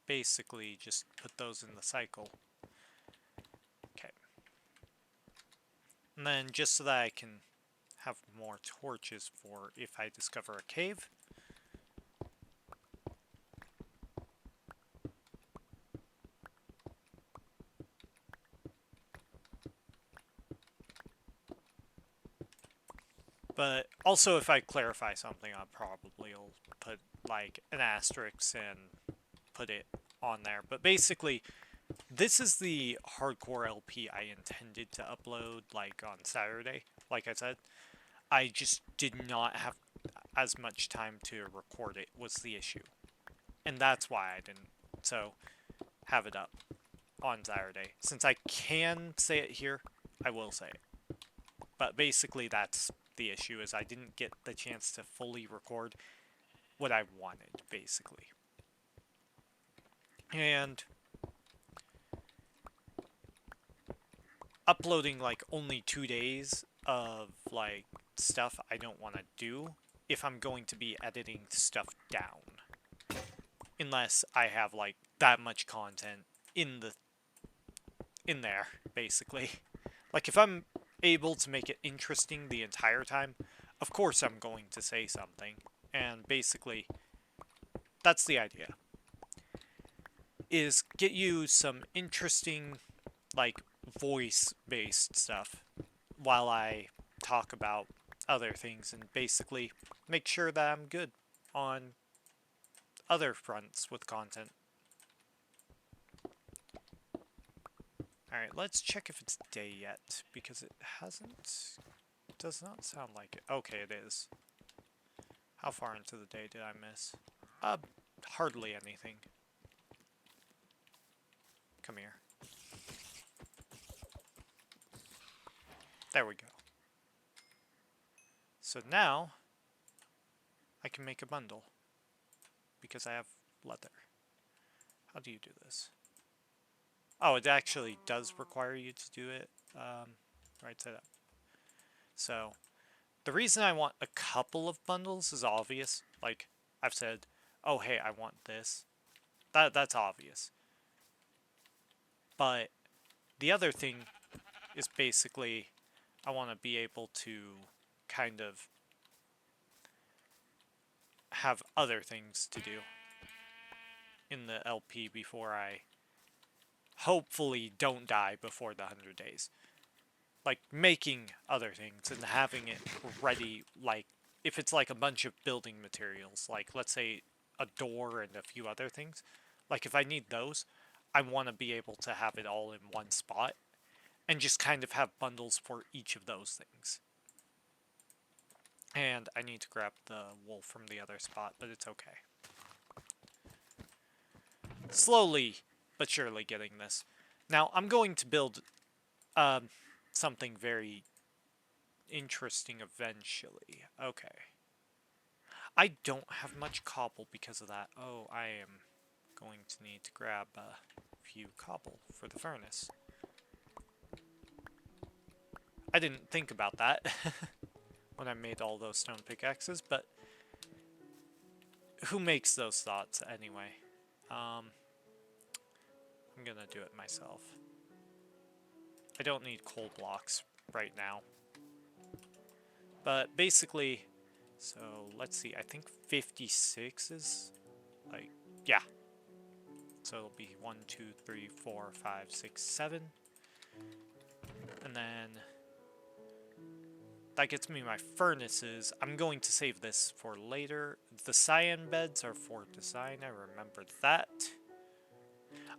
basically just put those in the cycle. Okay. And then just so that I can have more torches for if I discover a cave. But also if I clarify something, I probably will put like an asterisk and put it on there. But basically, this is the hardcore LP I intended to upload like on Saturday. Like I said, I just did not have as much time to record it was the issue. And that's why I didn't have it up on Saturday. Since I can say it here, I will say it. But basically that's the issue, is I didn't get the chance to fully record what I wanted, basically. And uploading like only 2 days of like stuff I don't want to do if I'm going to be editing stuff down. Unless I have like that much content in there, basically. Like if I'm able to make it interesting the entire time, of course I'm going to say something. And basically, that's the idea. Is get you some interesting, like, voice-based stuff while I talk about other things, and basically make sure that I'm good on other fronts with content. Alright, let's check if it's day yet, because it does not sound like it. Okay, it is. How far into the day did I miss? Hardly anything. Come here. There we go. So now, I can make a bundle, because I have leather. How do you do this? Oh, it actually does require you to do it right side up. So, The reason I want a couple of bundles is obvious. Like, I've said, oh hey, I want this. That's obvious. But the other thing is basically I want to be able to kind of have other things to do in the LP before I hopefully don't die before the 100 days. Like, making other things and having it ready, like, if it's like a bunch of building materials, like, let's say a door and a few other things, like, if I need those, I want to be able to have it all in one spot and just kind of have bundles for each of those things. And I need to grab the wool from the other spot, but it's okay. Slowly but surely getting this. Now, I'm going to build something very interesting eventually. Okay. I don't have much cobble because of that. Oh, I am going to need to grab a few cobble for the furnace. I didn't think about that when I made all those stone pickaxes, but who makes those thoughts anyway? I'm gonna do it myself. I don't need coal blocks right now. But basically, so let's see, I think 56 is, like, yeah. So it'll be 1, 2, 3, 4, 5, 6, 7. And then that gets me my furnaces. I'm going to save this for later. The cyan beds are for design, I remember that.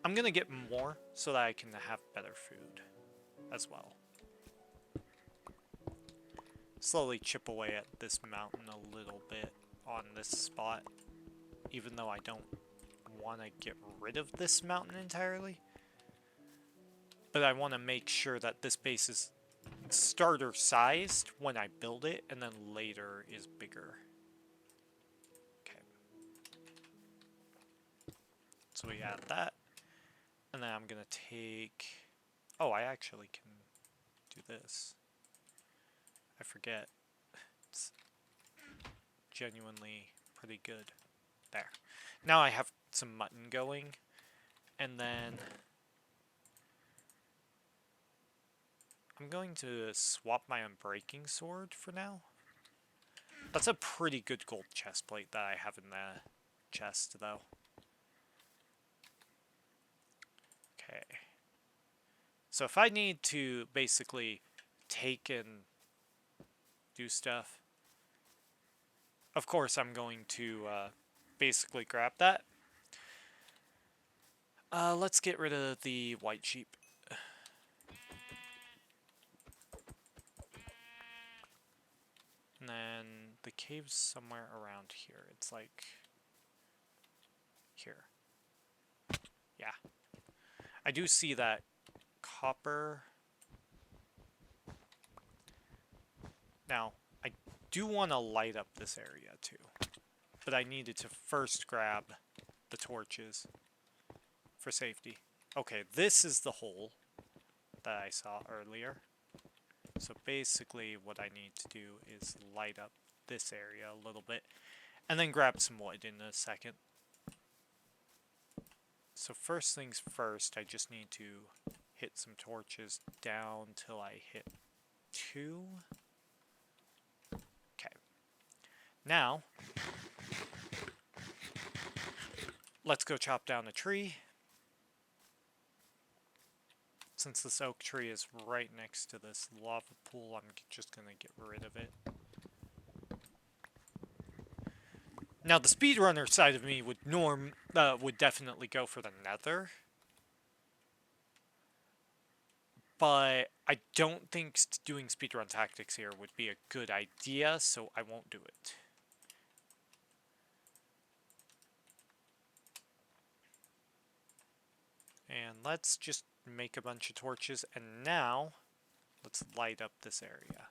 I'm gonna get more so that I can have better food as well. Slowly chip away at this mountain a little bit on this spot, even though I don't want to get rid of this mountain entirely. But I want to make sure that this base is starter sized when I build it, and then later is bigger. Okay. So we add that. And then I'm gonna take... Oh, I actually can do this. I forget. It's genuinely pretty good. There. Now I have some mutton going. And then I'm going to swap my unbreaking sword for now. That's a pretty good gold chest plate that I have in the chest, though. Okay. So if I need to basically take and do stuff, of course I'm going to basically grab that. Let's get rid of the white sheep. And then the cave's somewhere around here. It's like here. Yeah. I do see that copper. Now, I do want to light up this area too. But I needed to first grab the torches for safety. Okay, this is the hole that I saw earlier. So basically what I need to do is light up this area a little bit and then grab some wood in a second. So first things first, I just need to hit some torches down till I hit 2. Okay. Now, let's go chop down a tree. Since this oak tree is right next to this lava pool, I'm just gonna get rid of it. Now, the speedrunner side of me would definitely go for the nether. But I don't think doing speedrun tactics here would be a good idea, so I won't do it. And let's just make a bunch of torches, and now let's light up this area.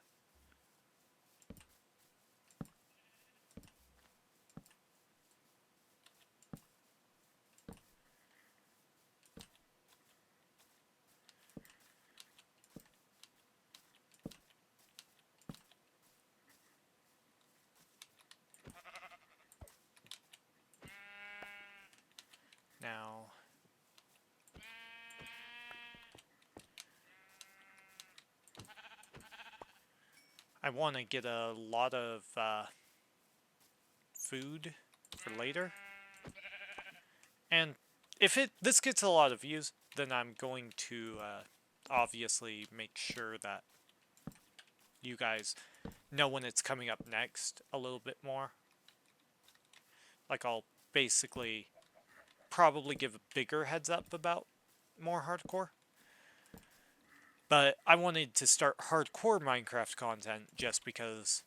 I want to get a lot of food for later. And if this gets a lot of views, then I'm going to obviously make sure that you guys know when it's coming up next a little bit more. Like, I'll basically probably give a bigger heads up about more hardcore. But I wanted to start hardcore Minecraft content just because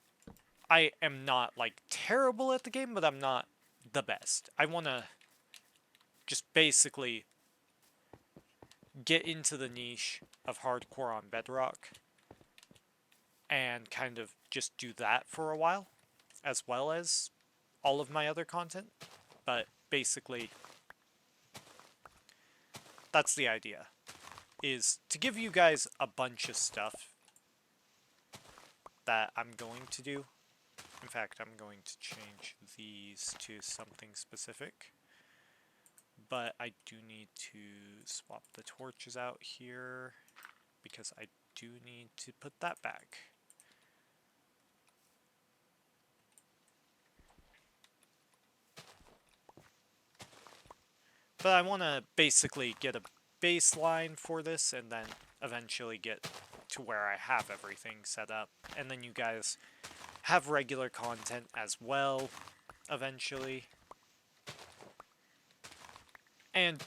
I am not, like, terrible at the game, but I'm not the best. I want to just basically get into the niche of hardcore on Bedrock and kind of just do that for a while, as well as all of my other content. But basically, that's the idea, is to give you guys a bunch of stuff that I'm going to do. In fact, I'm going to change these to something specific. But I do need to swap the torches out here, because I do need to put that back. But I want to basically get a baseline for this, and then eventually get to where I have everything set up. And then you guys have regular content as well, eventually. And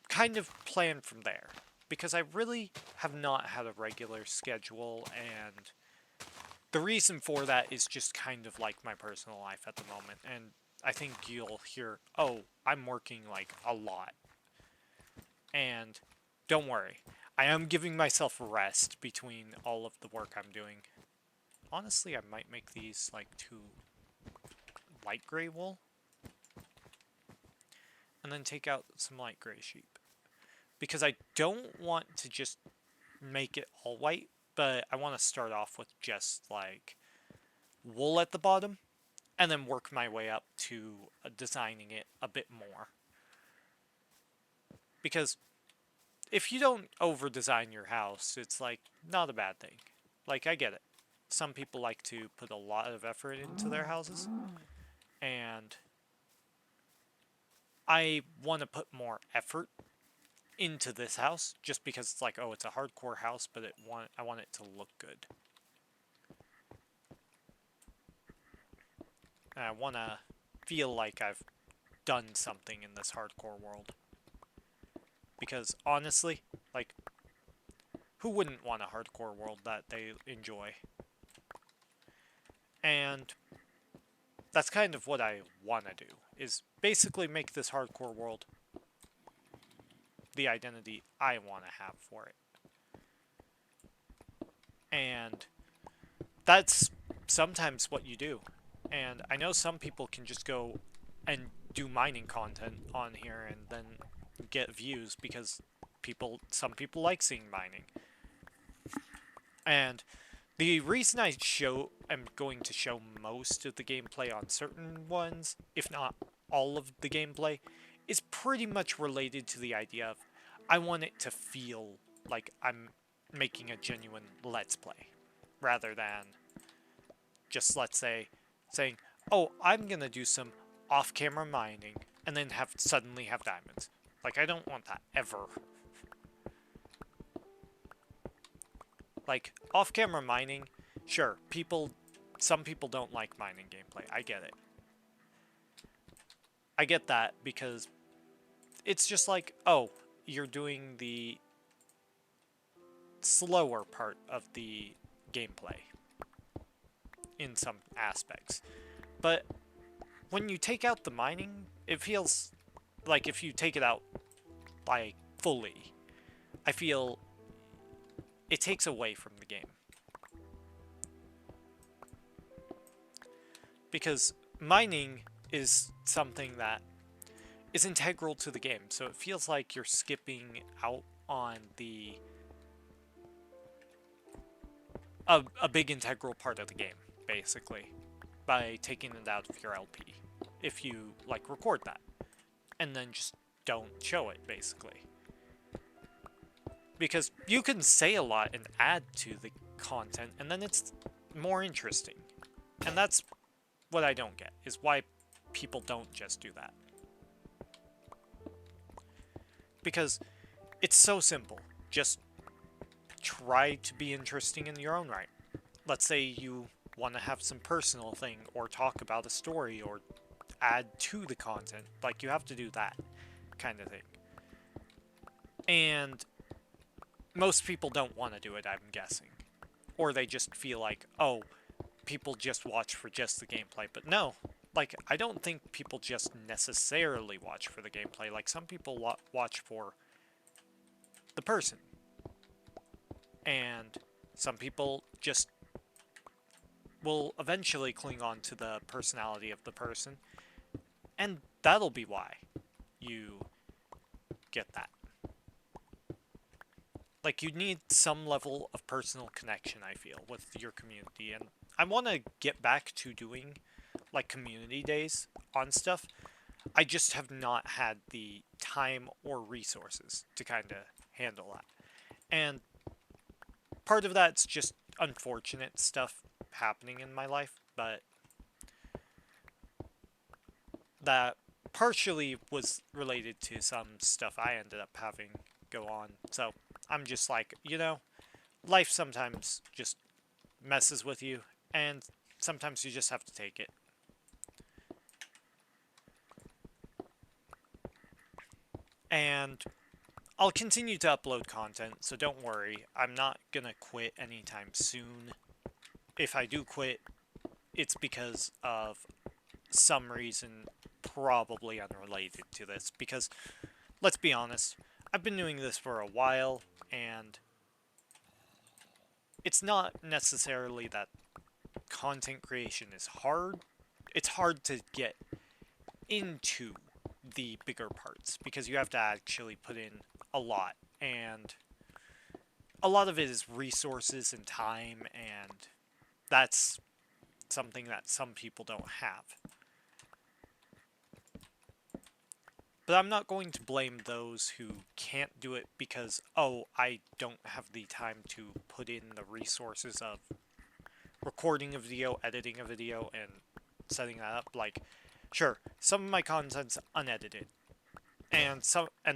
kind of plan from there. Because I really have not had a regular schedule, and the reason for that is just kind of like my personal life at the moment. And I think you'll hear, oh, I'm working like a lot. And don't worry, I am giving myself rest between all of the work I'm doing. Honestly, I might make these like 2 light gray wool. And then take out some light gray sheep. Because I don't want to just make it all white, but I want to start off with just like wool at the bottom, and then work my way up to designing it a bit more. Because if you don't over-design your house, it's like not a bad thing. Like, I get it. Some people like to put a lot of effort into their houses, and I want to put more effort into this house, just because it's like, oh, it's a hardcore house, but I want it to look good. And I want to feel like I've done something in this hardcore world. Because honestly, like, who wouldn't want a hardcore world that they enjoy? And that's kind of what I want to do, is basically make this hardcore world the identity I want to have for it. And that's sometimes what you do. And I know some people can just go and do mining content on here and then get views, because some people like seeing mining. And the reason I'm going to show most of the gameplay on certain ones, if not all of the gameplay, is pretty much related to the idea of I want it to feel like I'm making a genuine Let's Play, rather than just, let's say, saying, oh, I'm gonna do some off-camera mining, and then suddenly have diamonds. Like, I don't want that, ever. Like, off-camera mining, sure, some people don't like mining gameplay, I get it. I get that, because it's just like, oh, you're doing the slower part of the gameplay in some aspects. But when you take out the mining, it feels like if you take it out like fully, I feel it takes away from the game. Because mining is something that is integral to the game, so it feels like you're skipping out on a big integral part of the game, basically, by taking it out of your LP, if you, like, record that, and then just don't show it, basically. Because you can say a lot and add to the content, and then it's more interesting. And that's what I don't get, is why people don't just do that. Because it's so simple. Just try to be interesting in your own right. Let's say you want to have some personal thing, or talk about a story, or add to the content. Like, you have to do that kind of thing. And most people don't want to do it, I'm guessing. Or they just feel like, oh, people just watch for just the gameplay. But no, like, I don't think people just necessarily watch for the gameplay. Like, some people watch for the person. And some people just will eventually cling on to the personality of the person. And that'll be why you get that. Like, you need some level of personal connection, I feel, with your community. And I want to get back to doing, like, community days on stuff. I just have not had the time or resources to kind of handle that. And part of that's just unfortunate stuff happening in my life, but that partially was related to some stuff I ended up having go on. So I'm just like, you know, life sometimes just messes with you, and sometimes you just have to take it. And I'll continue to upload content, so don't worry. I'm not gonna quit anytime soon. If I do quit, it's because of some reason probably unrelated to this. Because, let's be honest, I've been doing this for a while, and it's not necessarily that content creation is hard. It's hard to get into the bigger parts, because you have to actually put in a lot, and a lot of it is resources and time, and that's something that some people don't have. But I'm not going to blame those who can't do it because, oh, I don't have the time to put in the resources of recording a video, editing a video, and setting that up. Like, sure, some of my content's unedited, and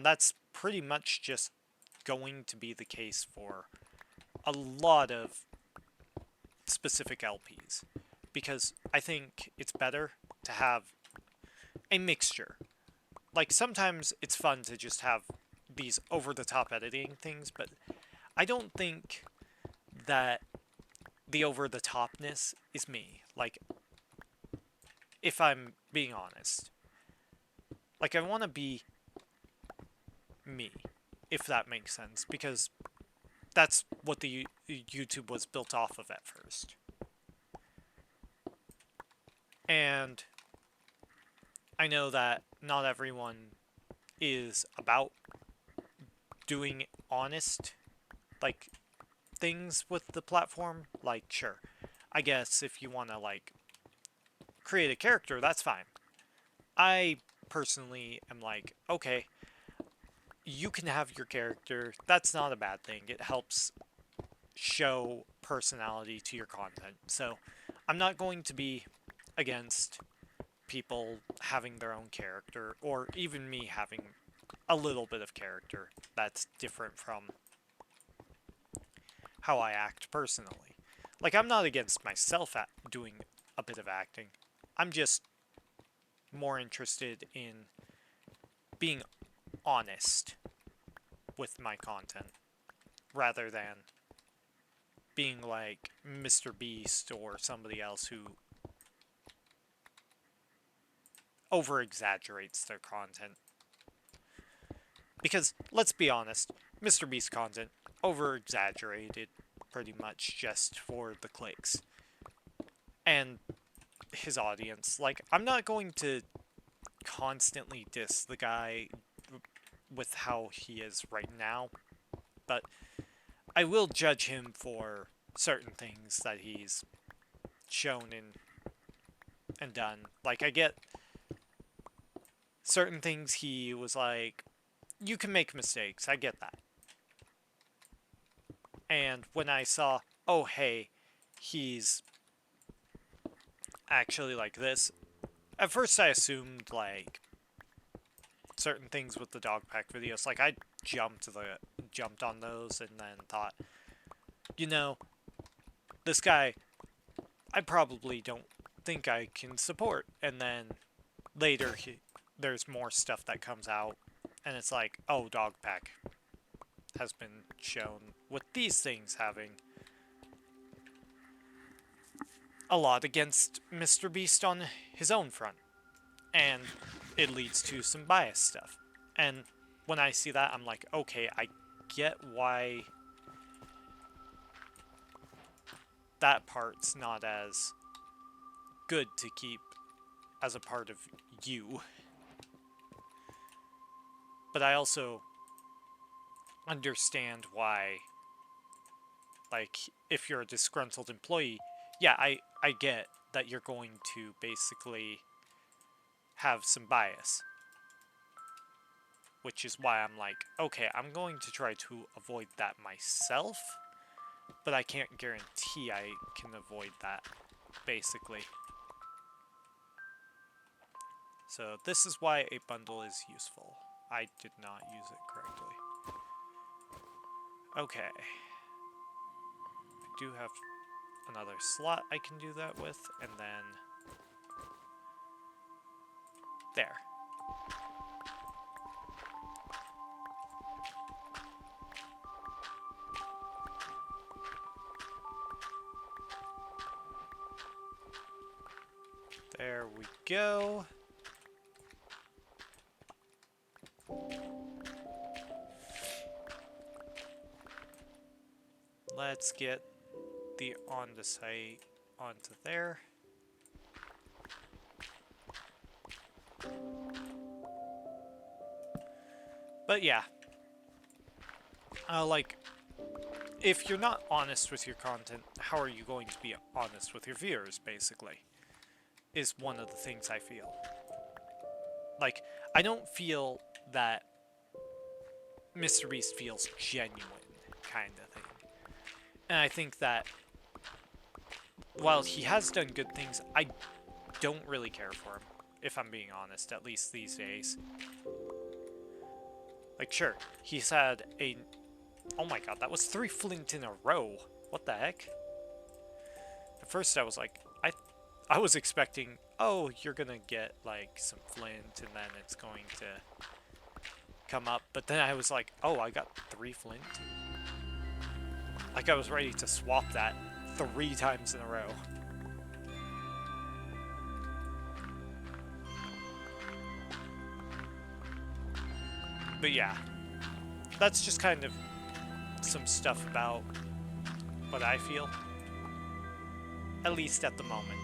that's pretty much just going to be the case for a lot of specific LPs, because I think it's better to have a mixture. Like, sometimes it's fun to just have these over-the-top editing things, but I don't think that the over-the-topness is me. Like, if I'm being honest. Like, I want to be me, if that makes sense, because that's what the YouTube was built off of at first. And I know that not everyone is about doing honest, like, things with the platform. Like, sure, I guess if you want to, like, create a character, that's fine. I personally am like, okay, you can have your character, that's not a bad thing. It helps show personality to your content. So I'm not going to be against people having their own character, or even me having a little bit of character that's different from how I act personally. Like, I'm not against myself doing a bit of acting. I'm just more interested in being honest with my content, rather than being like Mr. Beast or somebody else who over-exaggerates their content. Because, let's be honest, Mr. Beast content over-exaggerated pretty much just for the clicks and his audience. Like, I'm not going to constantly diss the guy with how he is right now, but I will judge him for certain things that he's shown and done. Like, I get certain things he was like, you can make mistakes, I get that. And when I saw oh hey, he's actually like this. At first I assumed like certain things with the dog pack videos. Like I jumped on those and then thought, you know, this guy I probably don't think I can support. And then later there's more stuff that comes out and it's like, oh, dog pack has been shown with these things having a lot against Mr. Beast on his own front. And it leads to some bias stuff. And when I see that, I'm like, okay, I get why that part's not as good to keep as a part of you. But I also understand why, like, if you're a disgruntled employee, yeah, I get that you're going to basically have some bias. Which is why I'm like, okay, I'm going to try to avoid that myself, but I can't guarantee I can avoid that, basically. So this is why a bundle is useful. I did not use it correctly. Okay. I do have another slot I can do that with, and then there. There we go. Let's get the on the site onto there. But yeah, like, if you're not honest with your content, how are you going to be honest with your viewers, basically? Is one of the things I feel. Like, I don't feel that Mr. Beast feels genuine, kind of thing. And I think that while he has done good things, I don't really care for him, if I'm being honest, at least these days. Like, sure, he's had a... Oh my god, that was 3 flint in a row. What the heck? At first I was like, I was expecting, oh, you're gonna get, like, some flint, and then it's going to come up. But then I was like, oh, I got 3 flint? Like, I was ready to swap that 3 times in a row. But yeah, that's just kind of some stuff about what I feel. At least at the moment.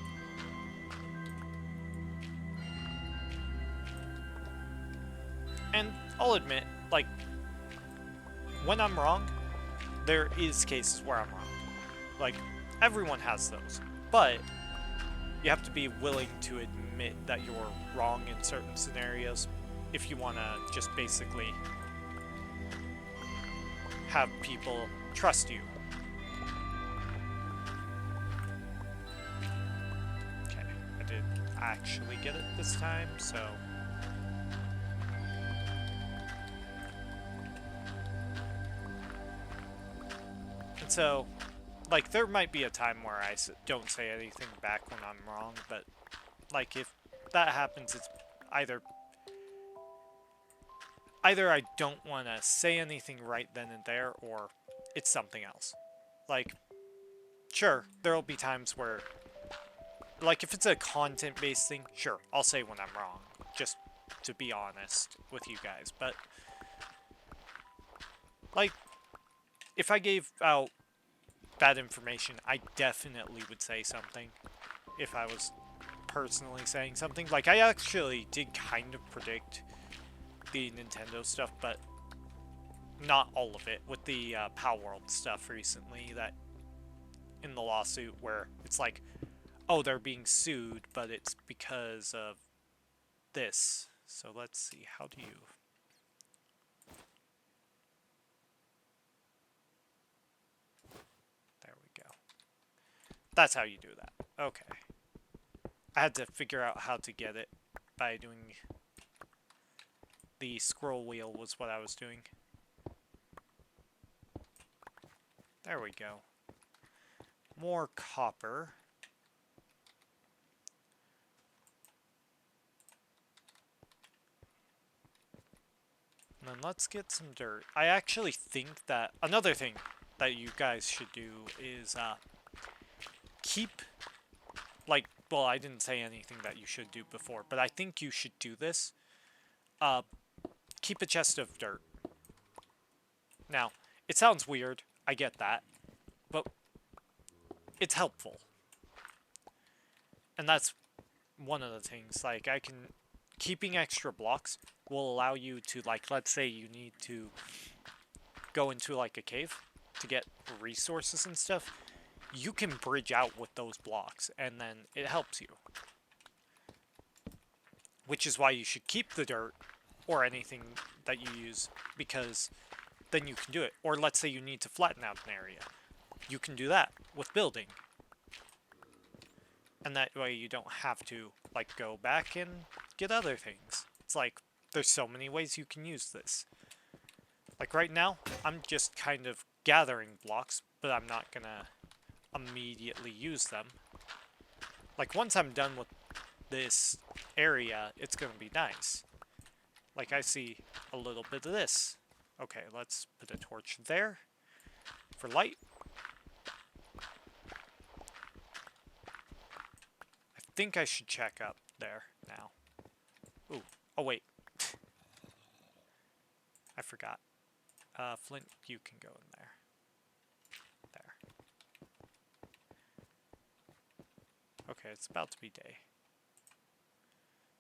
And I'll admit, like, when I'm wrong, there is cases where I'm wrong. Like, everyone has those. But you have to be willing to admit that you're wrong in certain scenarios if you want to just basically have people trust you. Okay, I did actually get it this time, so... And so, like, there might be a time where I don't say anything back when I'm wrong, but, like, if that happens, it's either I don't want to say anything right then and there, or it's something else. Like, sure, there'll be times where, like, if it's a content-based thing, sure, I'll say when I'm wrong, just to be honest with you guys, but, like, if I gave out bad information, I definitely would say something if I was personally saying something. Like, I actually did kind of predict the Nintendo stuff, but not all of it, with the Pow World stuff recently, that in the lawsuit where it's like, oh, they're being sued, but it's because of this. So let's see, how do you... There we go. That's how you do that. Okay. I had to figure out how to get it by doing the scroll wheel was what I was doing. There we go. More copper. And then let's get some dirt. I actually think that another thing that you guys should do is keep, like, well, I didn't say anything that you should do before, but I think you should do this. Keep a chest of dirt. Now, it sounds weird, I get that, but it's helpful. And that's one of the things, like, keeping extra blocks will allow you to, like, let's say you need to go into, like, a cave to get resources and stuff, you can bridge out with those blocks, and then it helps you. Which is why you should keep the dirt, or anything that you use, because then you can do it. Or let's say you need to flatten out an area. You can do that with building. And that way you don't have to, like, go back and get other things. It's like, there's so many ways you can use this. Like right now, I'm just kind of gathering blocks, but I'm not gonna immediately use them. Like once I'm done with this area, it's gonna be nice. Like I see a little bit of this. Okay, let's put a torch there for light. I think I should check up there now. Ooh, oh wait. I forgot. Flint, you can go in there. There. Okay, it's about to be day.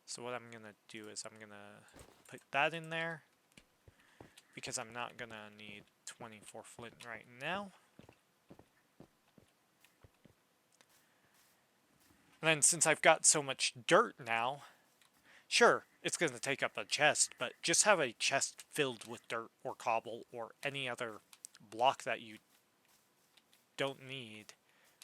So what I'm gonna do is I'm gonna put that in there, because I'm not gonna need 24 flint right now. And then since I've got so much dirt now, sure, it's going to take up a chest, but just have a chest filled with dirt or cobble or any other block that you don't need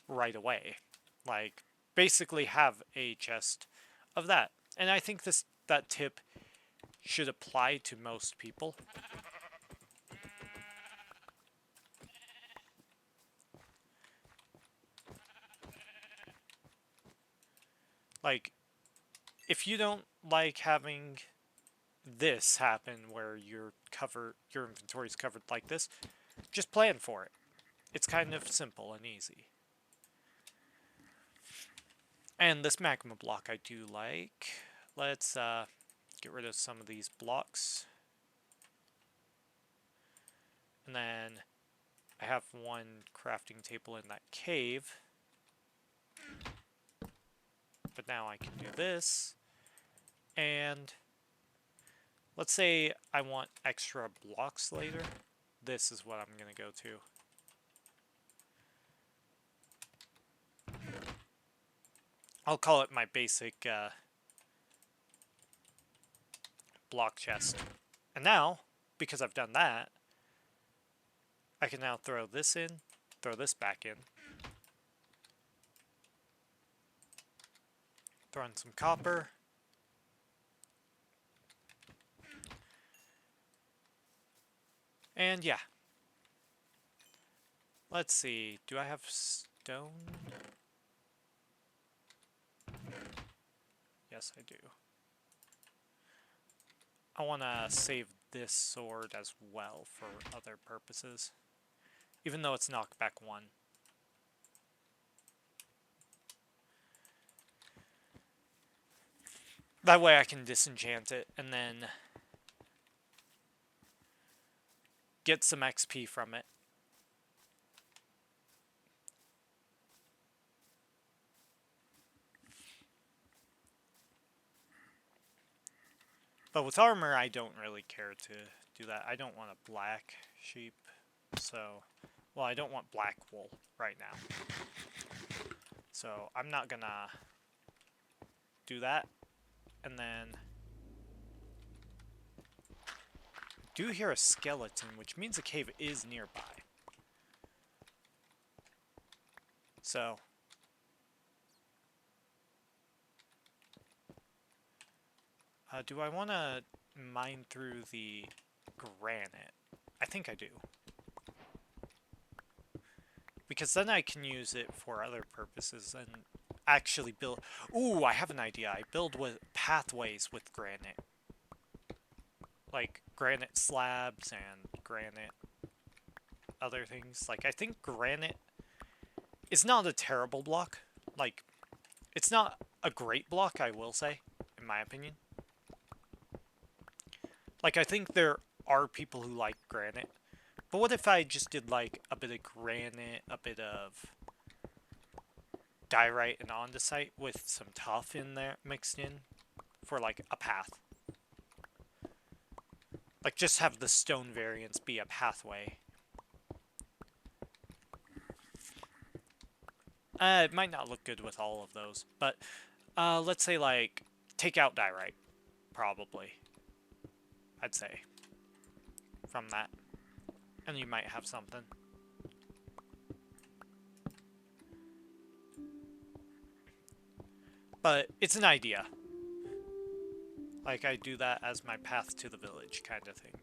right away. Like, basically have a chest of that. And I think that tip should apply to most people. Like, if you don't like having this happen where your inventory is covered like this, just plan for it. It's kind of simple and easy. And this magma block I do like. Let's get rid of some of these blocks. And then I have one crafting table in that cave. But now I can do this. And let's say I want extra blocks later. This is what I'm going to go to. I'll call it my basic block chest. And now, because I've done that, I can now throw this in, throw this back in. Throw in some copper. And yeah. Let's see, do I have stone? Yes, I do. I want to save this sword as well for other purposes. Even though it's knockback 1. That way I can disenchant it and then get some XP from it. But with armor, I don't really care to do that. I don't want a black sheep, so... Well, I don't want black wool right now. So, I'm not gonna do that. And then... I do hear a skeleton, which means a cave is nearby. So, Do I want to mine through the granite? I think I do. Because then I can use it for other purposes and actually build... Ooh, I have an idea. I build with pathways with granite. Like granite slabs and granite other things. Like, I think granite is not a terrible block. Like, it's not a great block, I will say, in my opinion. Like, I think there are people who like granite. But what if I just did, like, a bit of granite, a bit of diorite and andesite with some tuff in there, mixed in, for, like, a path? Like, just have the stone variants be a pathway. It might not look good with all of those, but let's say, like, take out diorite, probably. I'd say. From that. And you might have something. But it's an idea. Like, I do that as my path to the village kind of thing.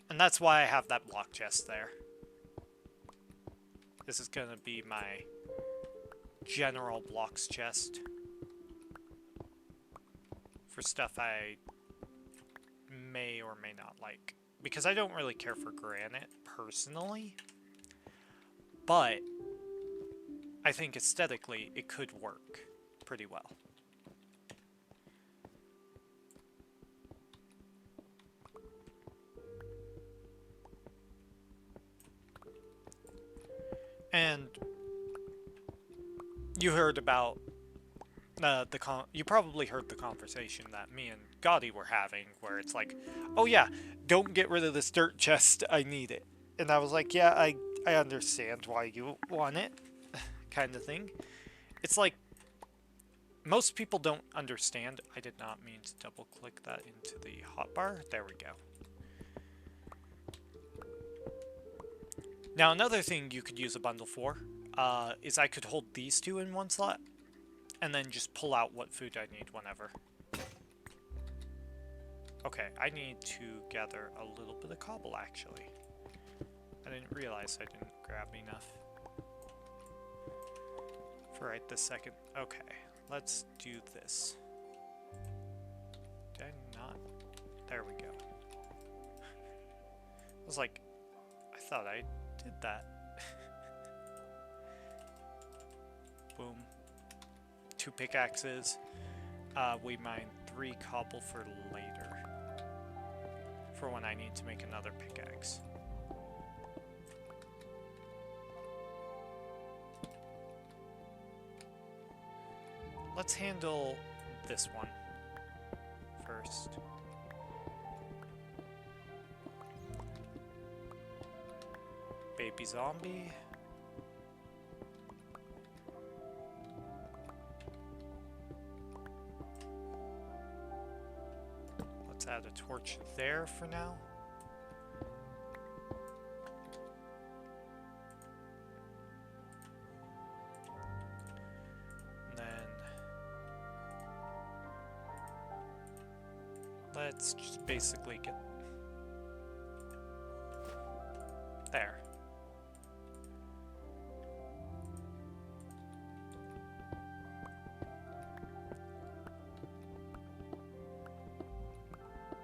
And that's why I have that block chest there. This is gonna be my general blocks chest. For stuff I may or may not like. Because I don't really care for granite, personally. But I think aesthetically, it could work pretty well. And you heard about you probably heard the conversation that me and Gotti were having, where it's like, oh yeah, don't get rid of this dirt chest, I need it. And I was like, yeah, I understand why you want it, kind of thing. It's like, most people don't understand. I did not mean to double click that into the hotbar. There we go. Now, another thing you could use a bundle for is I could hold these two in one slot and then just pull out what food I need whenever. Okay, I need to gather a little bit of cobble, actually. I didn't realize I didn't grab enough for right this second. Okay, let's do this. Did I not? There we go. I was like, I thought I did that. Boom. 2 pickaxes. We mine 3 cobble for later. For when I need to make another pickaxe. Let's handle this one first. Baby zombie. Let's add a torch there for now. And then let's just basically get there.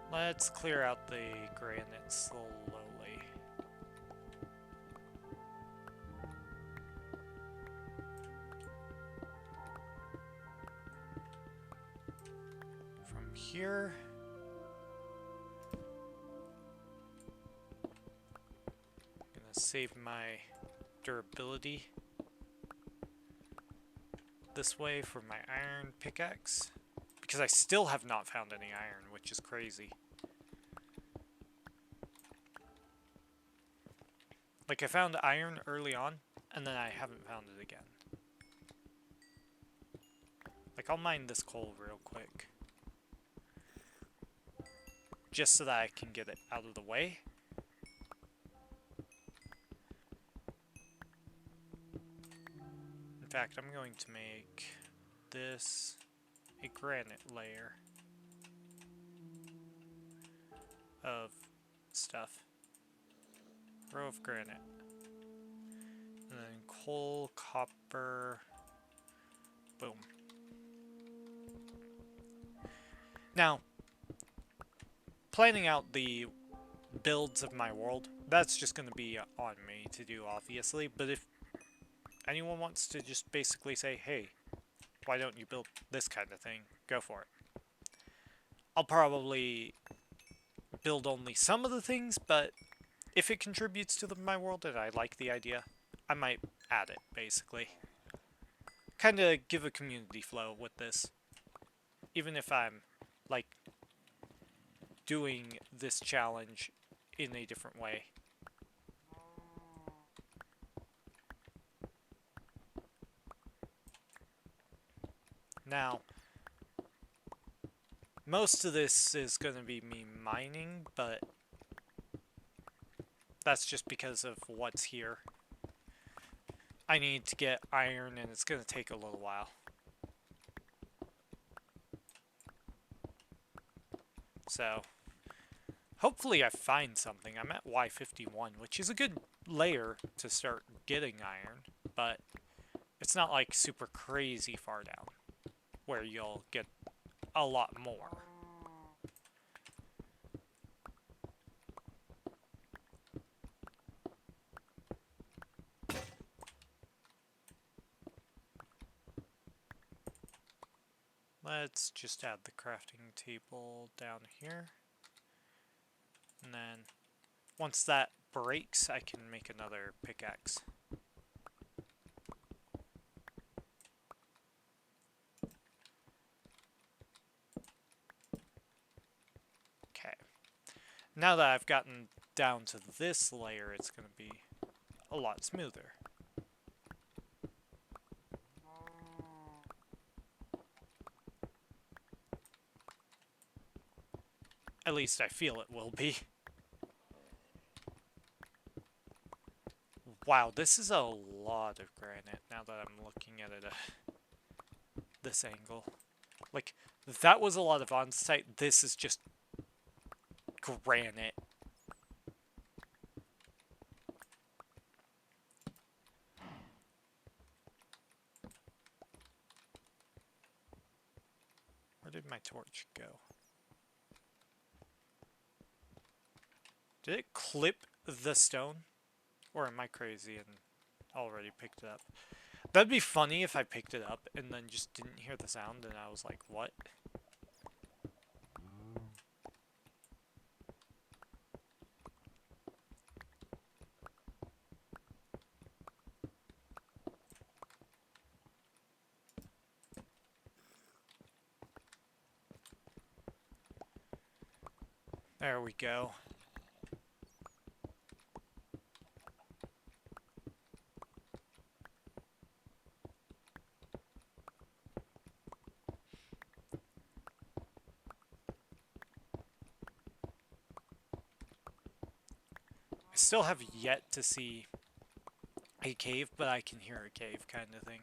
Let's clear out the granite slowly. From here, I'm gonna save my durability this way for my iron pickaxe, because I still have not found any iron, which is crazy. Like, I found iron early on, and then I haven't found it again. Like, I'll mine this coal real quick. Just so that I can get it out of the way. In fact, I'm going to make this a granite layer of stuff. Row of granite. And then coal, copper, boom. Now, planning out the builds of my world, that's just going to be on me to do, obviously, but if anyone wants to just basically say, hey, why don't you build this kind of thing, go for it. I'll probably build only some of the things, but if it contributes to my world and I like the idea, I might add it, basically. Kind of give a community flow with this. Even if I'm, like, doing this challenge in a different way. Now, most of this is going to be me mining, but that's just because of what's here. I need to get iron, and it's going to take a little while. So, hopefully I find something. I'm at Y51, which is a good layer to start getting iron, but it's not like super crazy far down, where you'll get a lot more. Let's just add the crafting table down here. And then, once that breaks, I can make another pickaxe. Okay. Now that I've gotten down to this layer, it's going to be a lot smoother. At least I feel it will be. Wow, this is a lot of granite now that I'm looking at it at this angle. Like, that was a lot of andesite. This is just granite. Where did my torch go? Did it clip the stone? Or am I crazy and already picked it up? That'd be funny if I picked it up and then just didn't hear the sound and I was like, what? There we go. I still have yet to see a cave, but I can hear a cave kind of thing.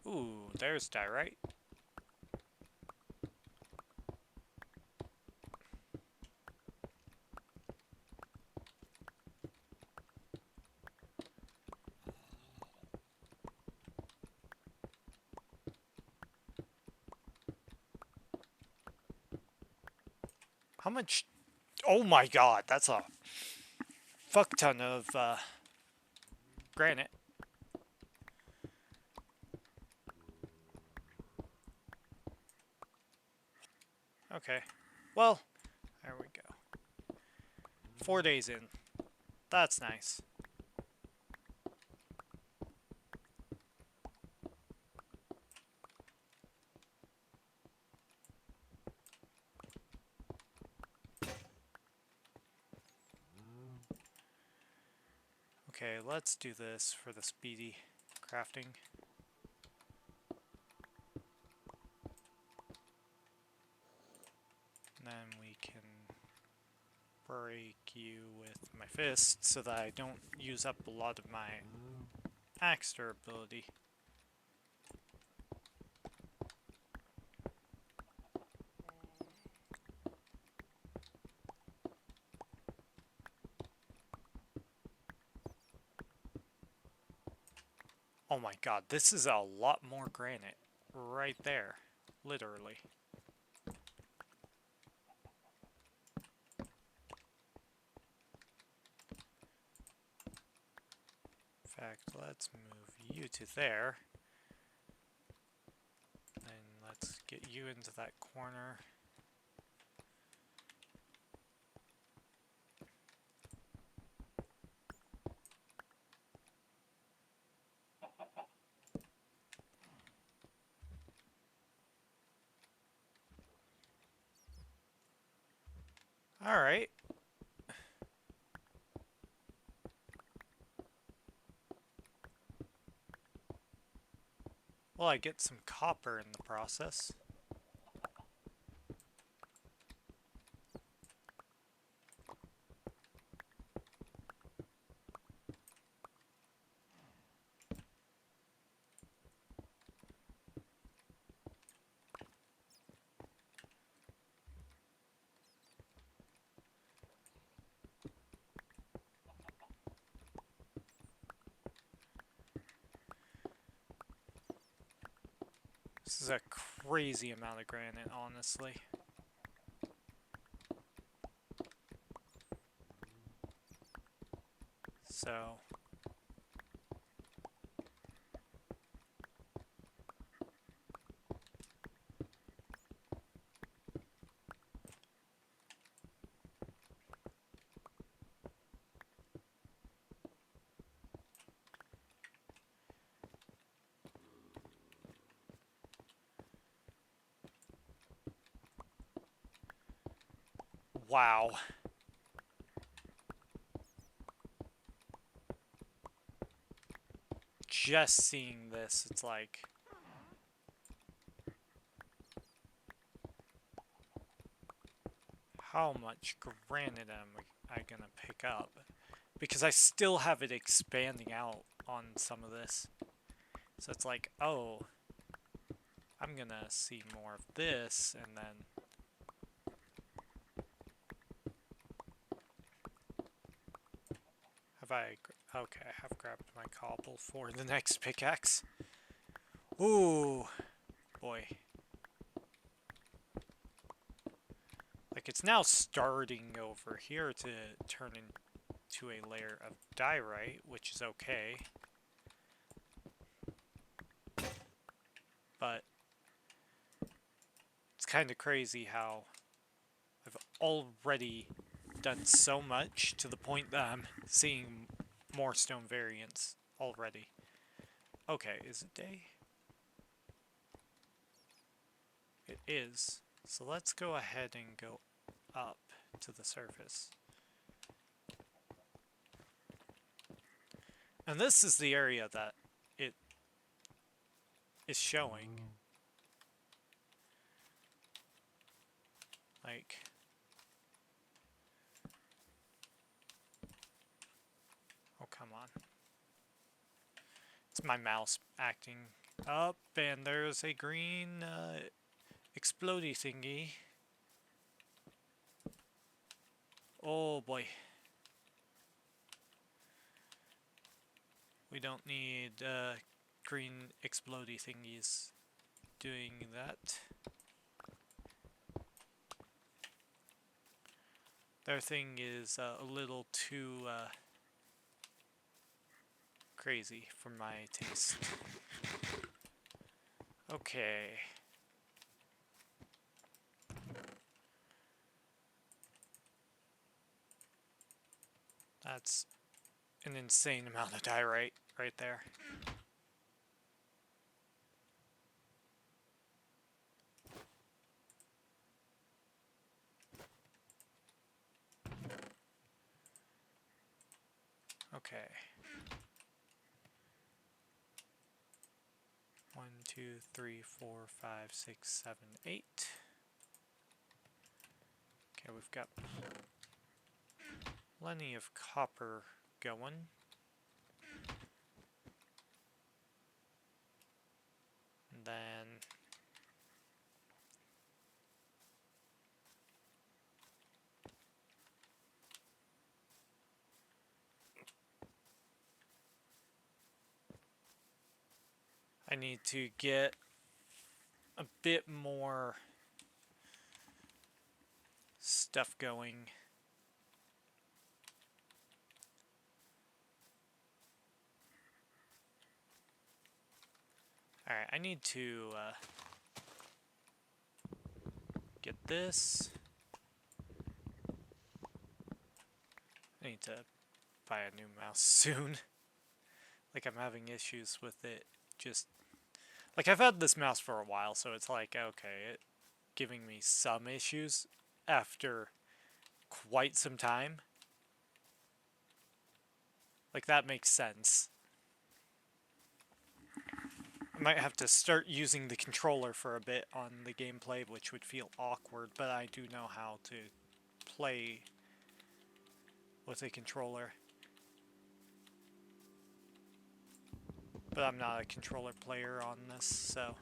Ooh, there's diorite. How much? Oh my god, that's a fuck ton of granite. Okay, well, there we go. 4 days in. That's nice. Okay, let's do this for the speedy crafting. And then we can break you with my fist so that I don't use up a lot of my axe durability. Oh my god, this is a lot more granite right there. Literally. In fact, let's move you to there. And let's get you into that corner. Alright. Well, I get some copper in the process. This is a crazy amount of granite, honestly. So... Wow. Just seeing this, it's like... How much granite am I gonna pick up? Because I still have it expanding out on some of this. So it's like, oh, I'm gonna see more of this, and then... Have I... Okay, I have grabbed my cobble for the next pickaxe. Ooh, boy. Like, it's now starting over here to turn into a layer of diorite, which is okay. But it's kind of crazy how I've already done so much to the point that I'm seeing more stone variants already. Okay, is it day? It is. So let's go ahead and go up to the surface. And this is the area that it is showing. Like... Oh, come on. It's my mouse acting up, and there's a green explodey thingy. Oh boy. We don't need green explodey thingies doing that. Their thing is a little too crazy for my taste. Okay. That's an insane amount of diorite right there. Okay. 1, 2, 3, 4, 5, 6, 7, 8. Okay, we've got plenty of copper going. then I need to get a bit more stuff going. Alright, I need to get this. I need to buy a new mouse soon. Like, I'm having issues with it. Just, like, I've had this mouse for a while, so it's like, okay, it's giving me some issues after quite some time. Like, that makes sense. I might have to start using the controller for a bit on the gameplay, which would feel awkward, but I do know how to play with a controller. But I'm not a controller player on this, so...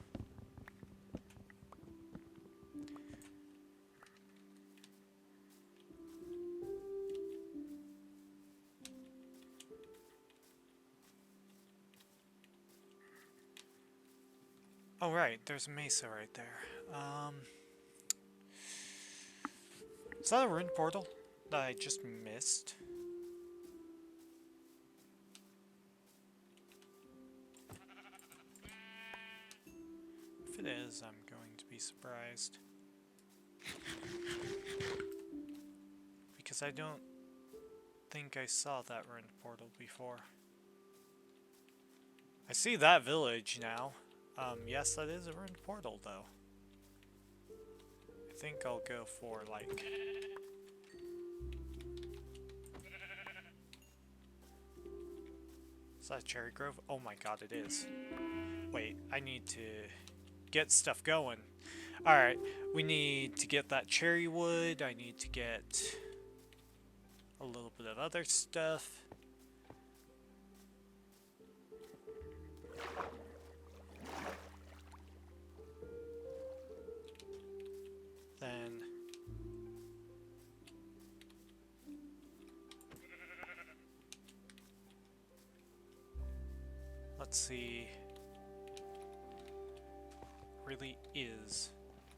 Oh right, there's a mesa right there. Is that a ruined portal that I just missed? If it is, I'm going to be surprised. Because I don't think I saw that ruined portal before. I see that village now. Yes, that is a ruined portal, though. I think I'll go for, like... Is that Cherry Grove? Oh my god, it is. Wait, I need to get stuff going. Alright, we need to get that cherry wood. I need to get a little bit of other stuff. Then let's see. Really is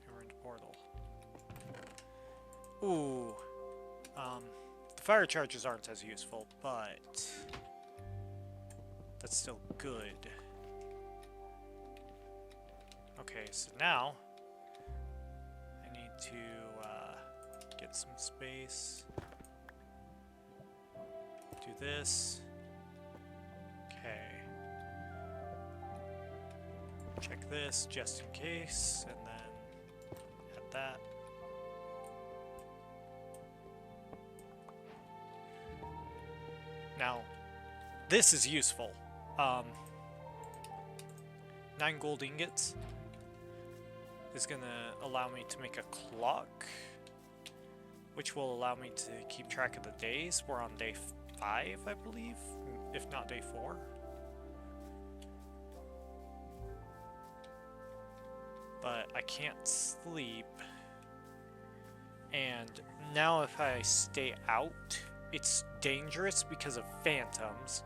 a ruined portal. Ooh. The fire charges aren't as useful, but that's still good. Okay, so now I need to get some space. Do this. Okay. Check this just in case, and then add that. Now, this is useful. 9 gold ingots is gonna allow me to make a clock, which will allow me to keep track of the days. We're on day 5, I believe, if not day 4. But I can't sleep, and now if I stay out, it's dangerous because of phantoms.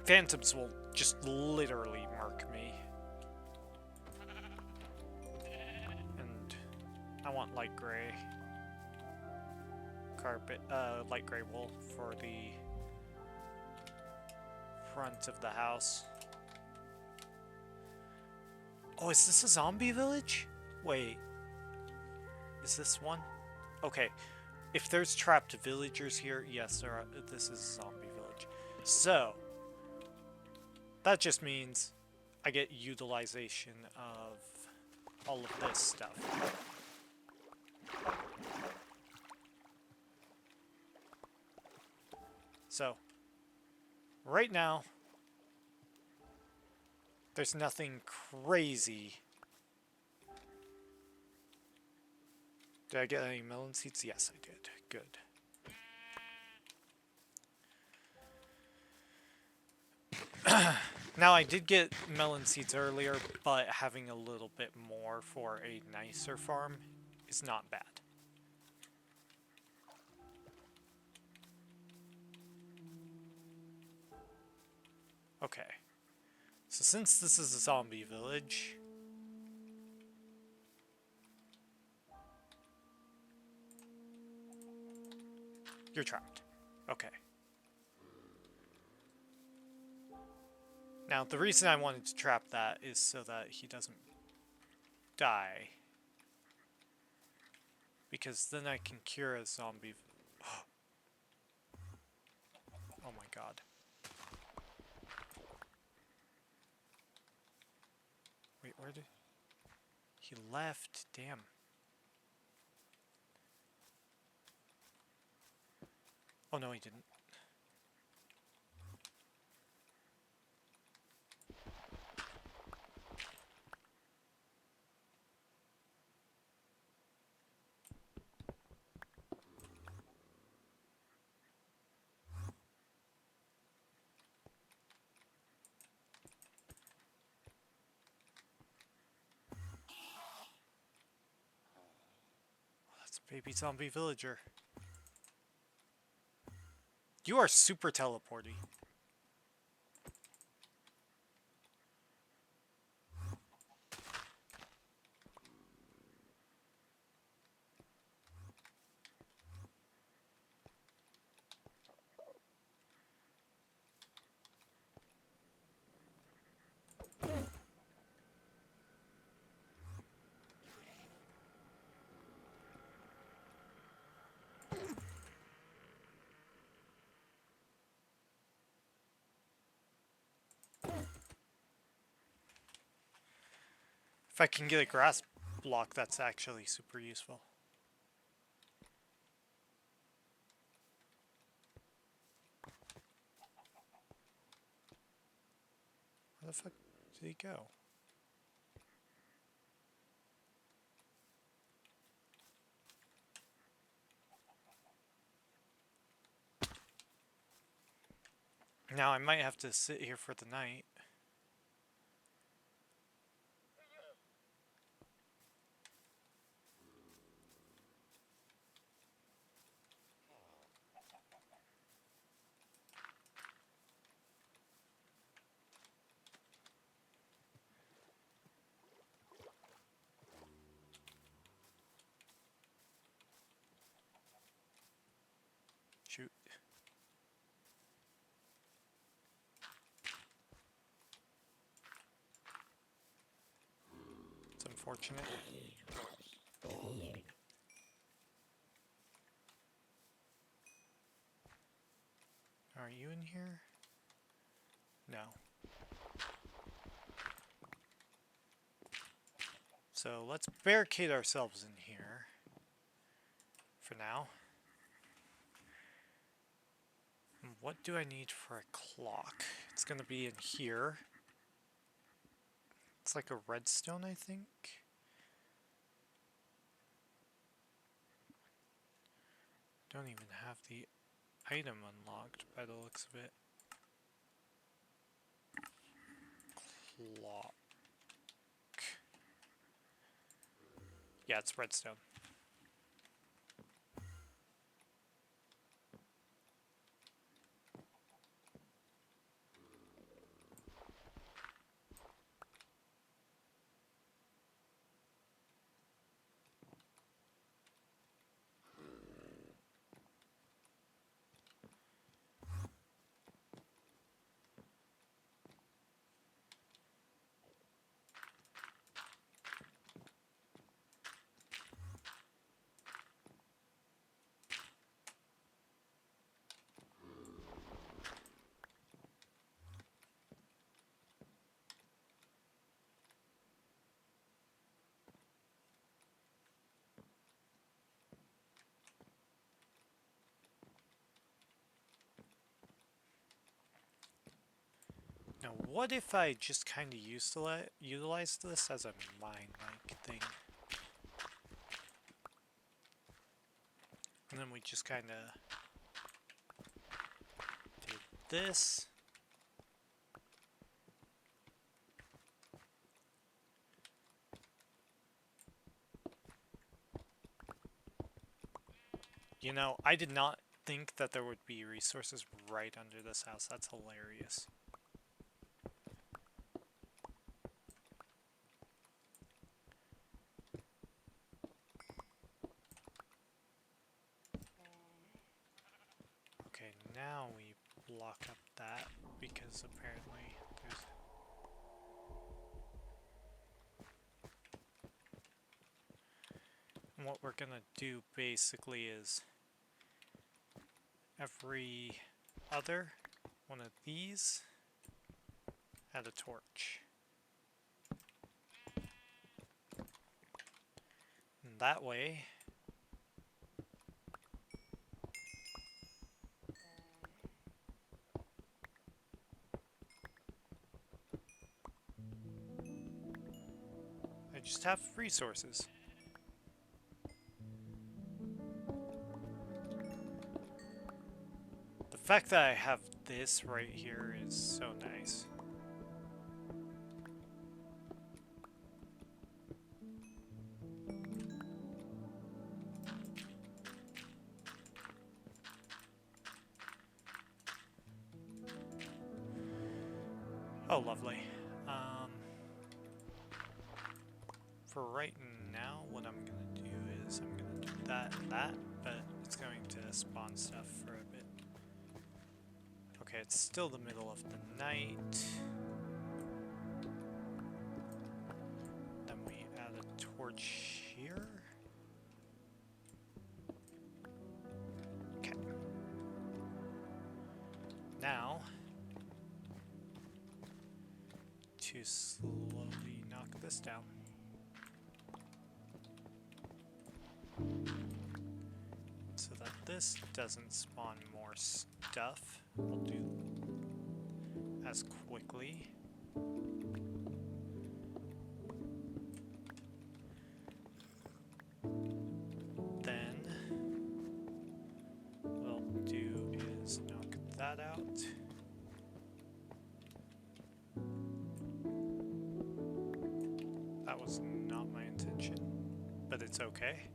Phantoms will just literally murk me. And I want light gray carpet, light gray wool for the front of the house. Oh, is this a zombie village? Wait. Is this one? Okay. If there's trapped villagers here, yes, there are, this is a zombie village. So, that just means I get utilization of all of this stuff. So, right now, there's nothing crazy. Did I get any melon seeds? Yes, I did. Good. Now, I did get melon seeds earlier, but having a little bit more for a nicer farm is not bad. Okay. So since this is a zombie village... You're trapped. Okay. Now, the reason I wanted to trap that is so that he doesn't die. Because then I can cure a zombie... Oh my god. Wait, where did... He left. Damn. Oh no, he didn't. That's a baby zombie villager. You are super teleporty. If I can get a grass block, that's actually super useful. Where the fuck did he go? Now I might have to sit here for the night. Shoot. It's unfortunate. Are you in here? No. So let's barricade ourselves in here for now. And what do I need for a clock? It's gonna be in here. It's like a redstone, I think. Don't even have the item unlocked by the looks of it. Clock. Yeah, it's redstone. Now, what if I just kind of utilize this as a mine-like thing? And then we just kind of do this. You know, I did not think that there would be resources right under this house. That's hilarious. Okay, now we block up that because apparently there's... And what we're gonna do basically is every other one of these add a torch. And that way I just have resources. The fact that I have this right here is so nice. Oh, lovely. For right now, what I'm gonna do is I'm gonna do that and that, but it's going to spawn stuff for a bit. Okay, it's still the middle of the night. Then we add a torch here. Okay. Now, to slowly knock this down. So that this doesn't spawn more stuff, we'll do as quickly. Then what we'll do is knock that out. That was not my intention, but it's okay.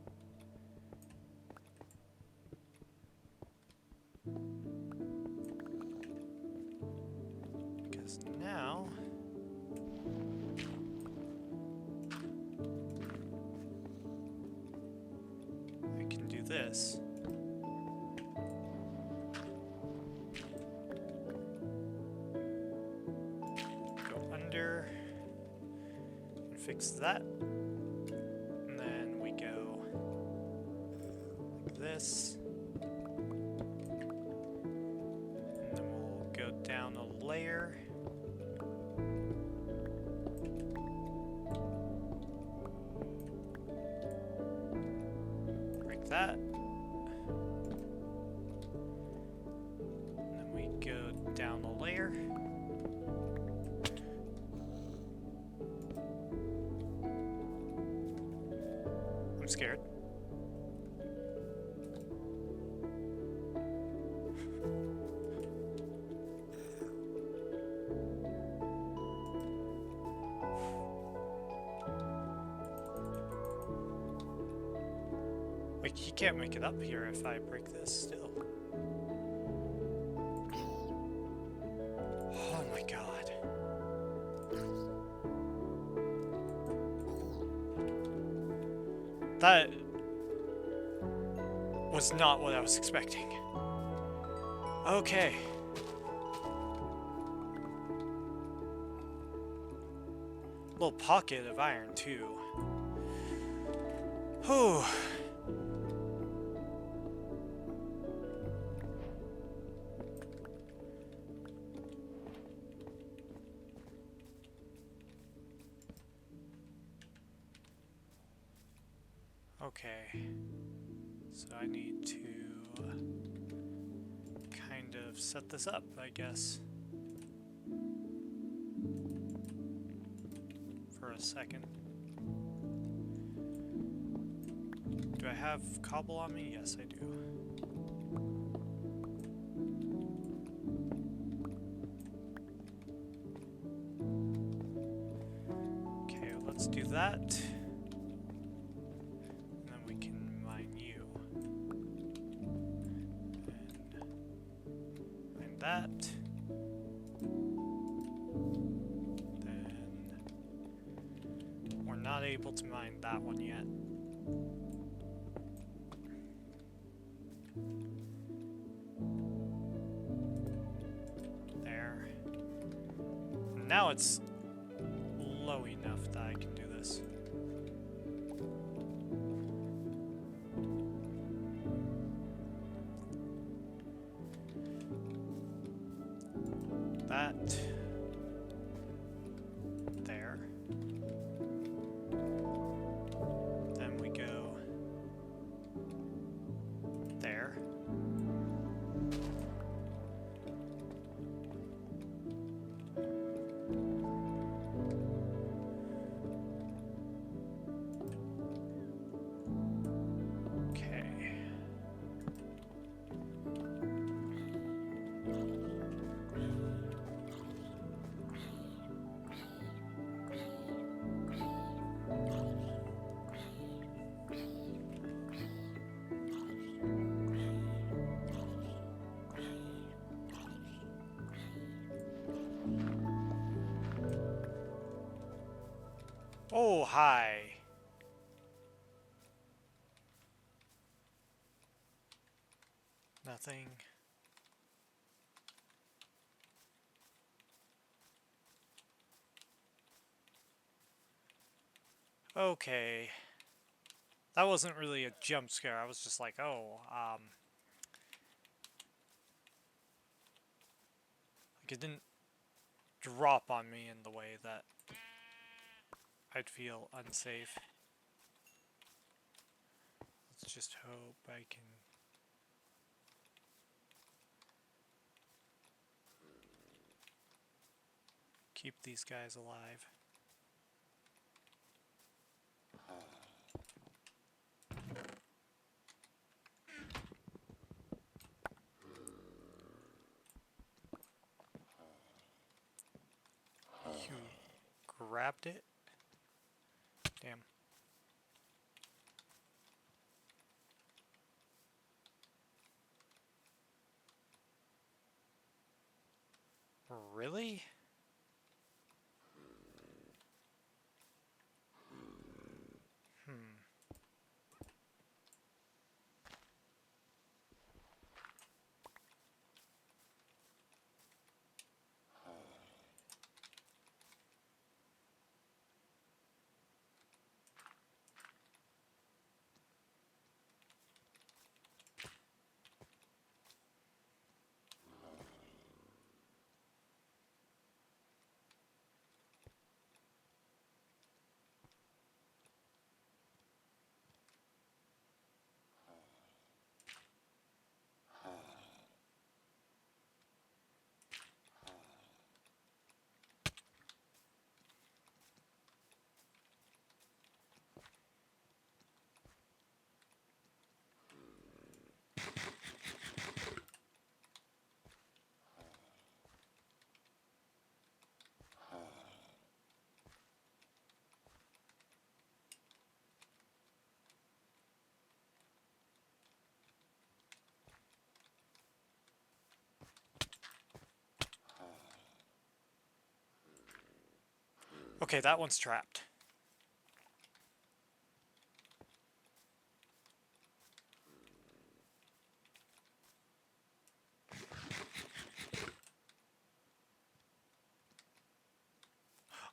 Because now I can do this. Go under and fix that. And then we go like this. And then we'll go down a layer. Break that. And then we go down a layer. I'm scared. Like, he can't make it up here if I break this still. Oh my god. That was not what I was expecting. Okay. Little pocket of iron too. Whew. Okay, so I need to kind of set this up, I guess, for a second. Do I have cobble on me? Yes, I do. Okay, let's do that. that. Then we're not able to mine that one yet. There. Now it's low enough that I can do this. That. There. Then we go there. Oh, hi. Nothing. Okay. That wasn't really a jump scare. I was just like, oh, like it didn't drop on me in the way that I'd feel unsafe. Let's just hope I can keep these guys alive. You grabbed it? Damn. Really? Okay, that one's trapped.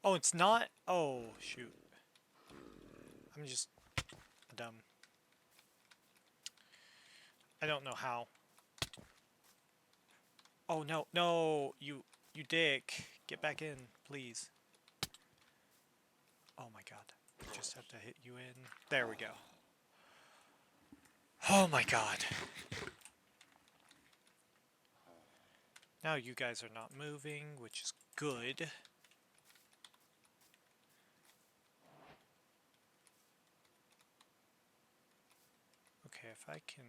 Oh, it's not? Oh, shoot. I'm just dumb. I don't know how. Oh, no, no, you dick. Get back in, please. Oh my god. I just have to hit you in. There we go. Oh my god. Now you guys are not moving, which is good. Okay, if I can...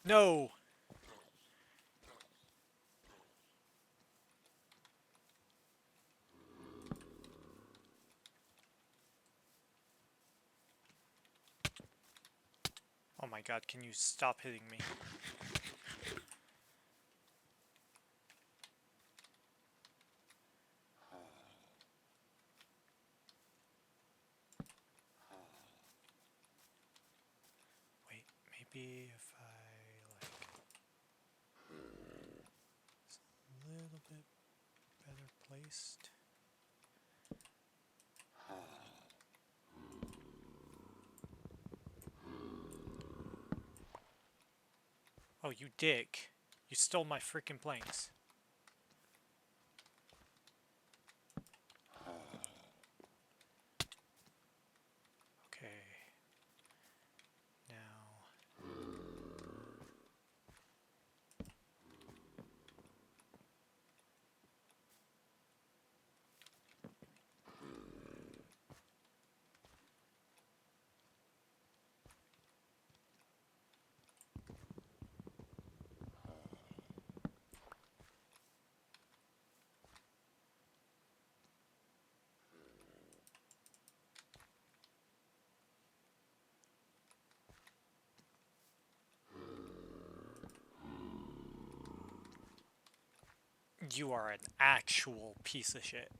No! Oh my god, can you stop hitting me? Wait, maybe if I, like, it's a little bit better placed. Oh, you dick. You stole my freaking planks. Okay. Now... You are an actual piece of shit.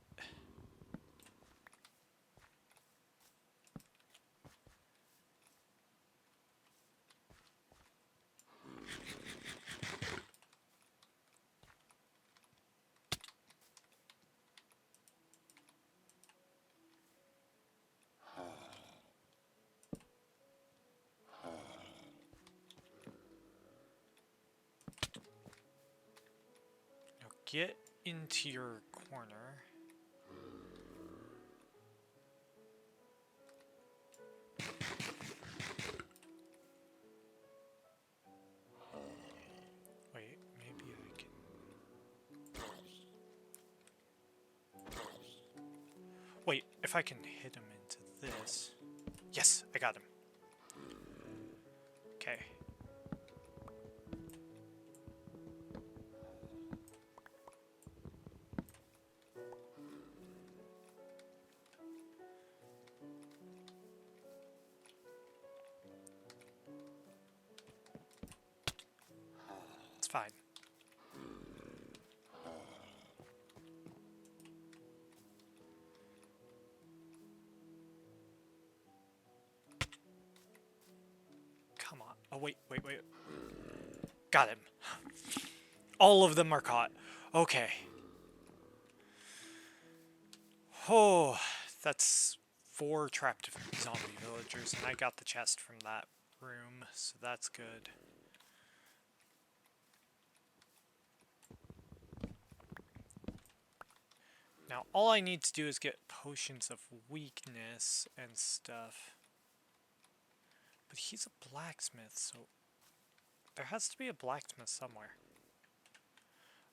Now get into your corner. Wait, maybe I can... Wait, if I can hit him into this... Yes, I got him. Okay. It's fine. Come on. Oh, wait. Got him. All of them are caught. Okay. Oh, that's 4 trapped zombie villagers, and I got the chest from that room, so that's good. Now, all I need to do is get potions of weakness and stuff. But he's a blacksmith, so there has to be a blacksmith somewhere.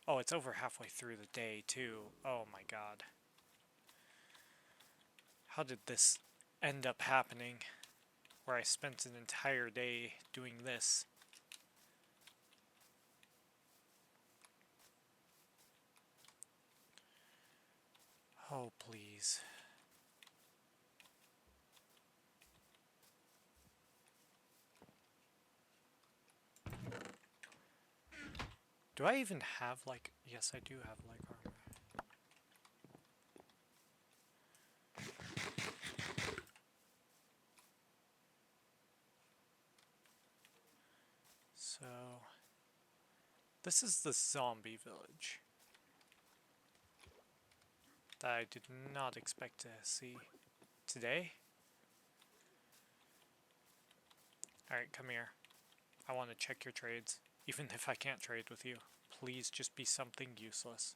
Oh, it's over halfway through the day, too. Oh my god. How did this end up happening? Where I spent an entire day doing this. Oh, please. Do I even have, like... Yes, I do have, like, armor. So... This is the zombie village. That I did not expect to see today. Alright, come here. I want to check your trades. Even if I can't trade with you. Please just be something useless.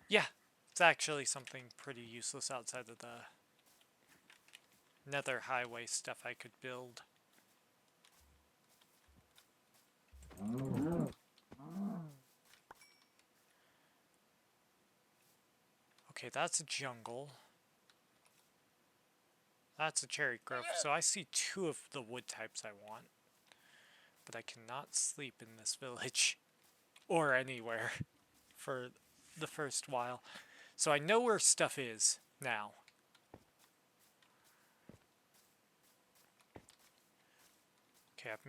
Yeah, it's actually something pretty useless outside of the nether highway stuff I could build. Okay, that's a jungle. That's a cherry grove. So I see 2 of the wood types I want. But I cannot sleep in this village. Or anywhere. For the first while. So I know where stuff is now. Okay, I've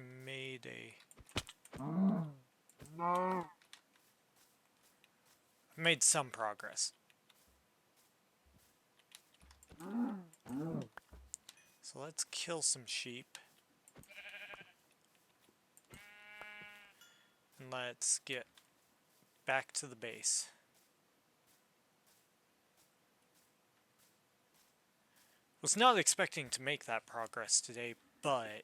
made some progress. So let's kill some sheep. And let's get back to the base. Was not expecting to make that progress today, but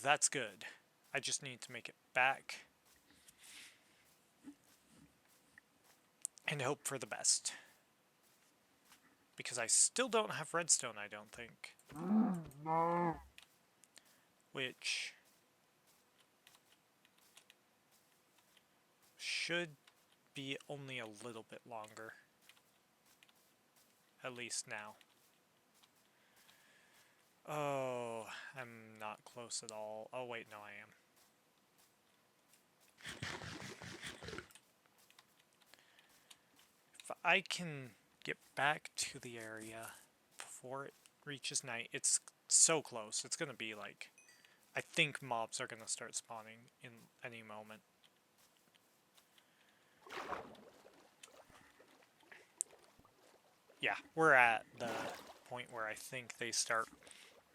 that's good. I just need to make it back and hope for the best. Because I still don't have redstone, I don't think. Which should be only a little bit longer. At least now. Oh, I'm not close at all. Oh wait, no I am. If I can get back to the area before it reaches night, it's so close. It's gonna be like, I think mobs are gonna start spawning in any moment. Yeah, we're at the point where I think they start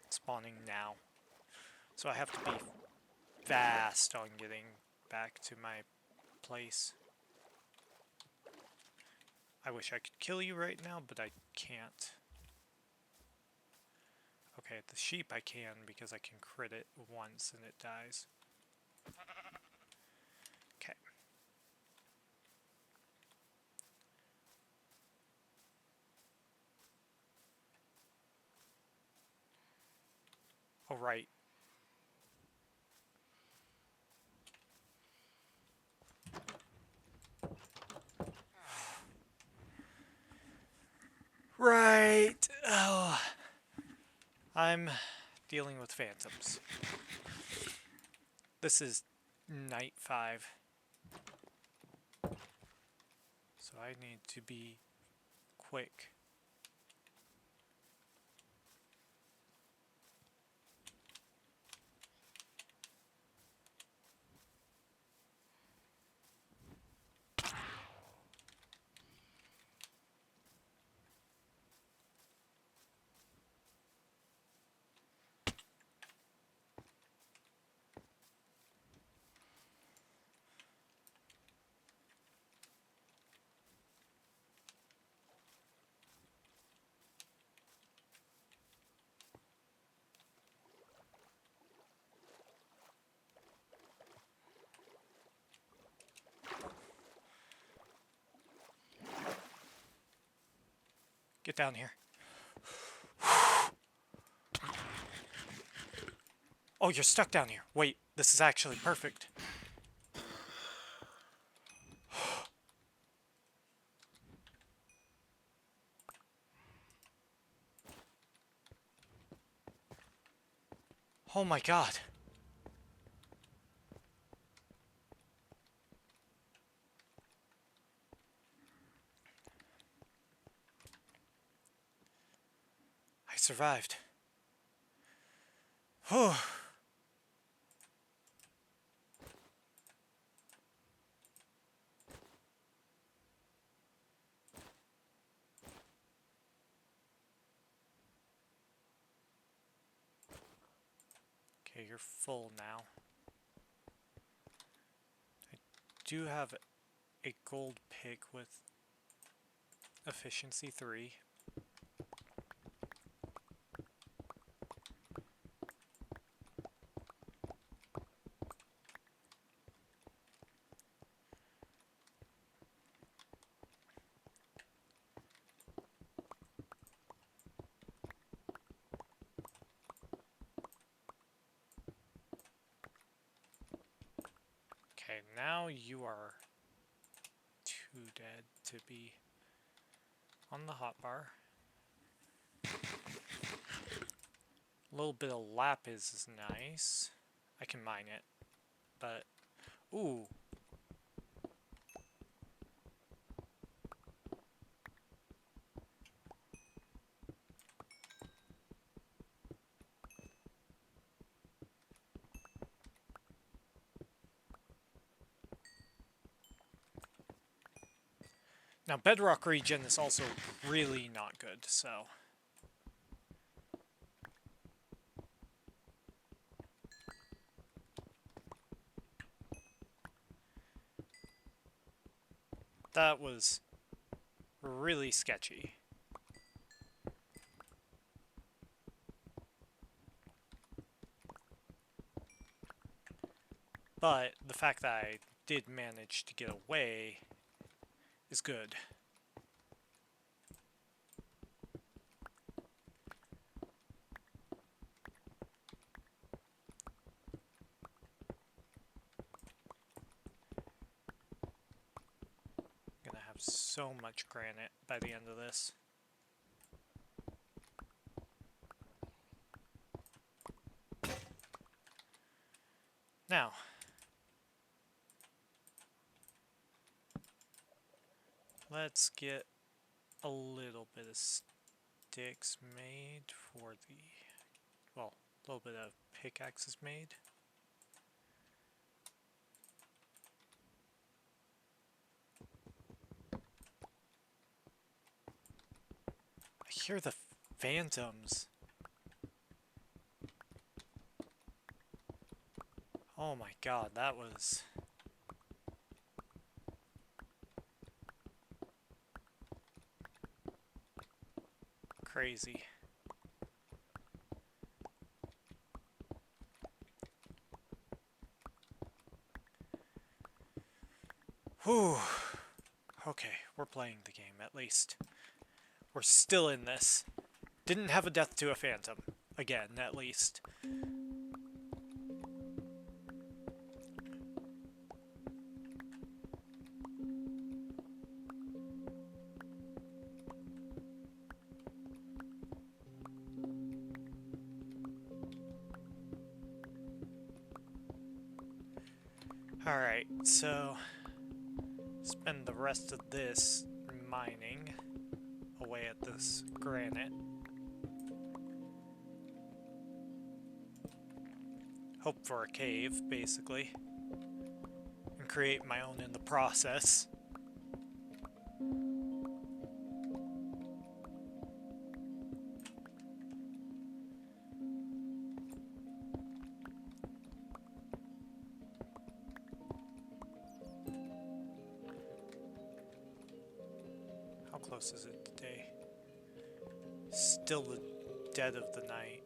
spawning now. So I have to be fast on getting back to my place. I wish I could kill you right now, but I can't. Okay, the sheep I can because I can crit it once and it dies. Okay. All right. Right. Oh. I'm dealing with phantoms. This is night 5. So I need to be quick. Get down here. Oh, you're stuck down here. Wait, this is actually perfect. Oh my god. I survived. Whew. Okay, you're full now. I do have a gold pick with efficiency 3. Okay, now you are too dead to be on the hotbar. A little bit of lapis is nice. I can mine it, but ooh. Now, Bedrock regen is also really not good, so... That was really sketchy. But the fact that I did manage to get away is good. I'm gonna have so much granite by the end of this. Now, let's get a little bit of sticks made for the, well, a little bit of pickaxes made. I hear the phantoms. Oh my god, that was... crazy. Whew. Okay, we're playing the game, at least. We're still in this. Didn't have a death to a phantom. Again, at least. Alright, so... spend the rest of this mining away at this granite. Hope for a cave, basically. And create my own in the process. How close is it today? Still the dead of the night.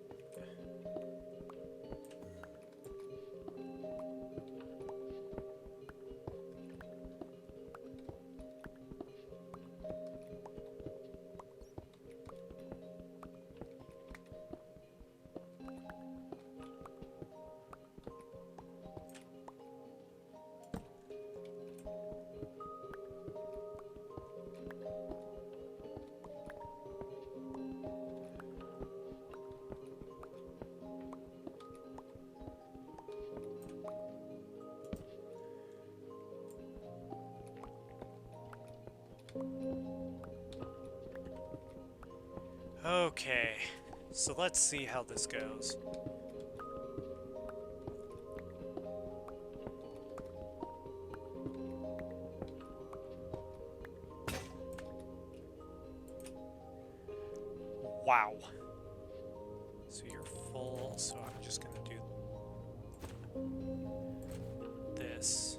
Okay, so let's see how this goes. Wow. So you're full, so I'm just gonna do this.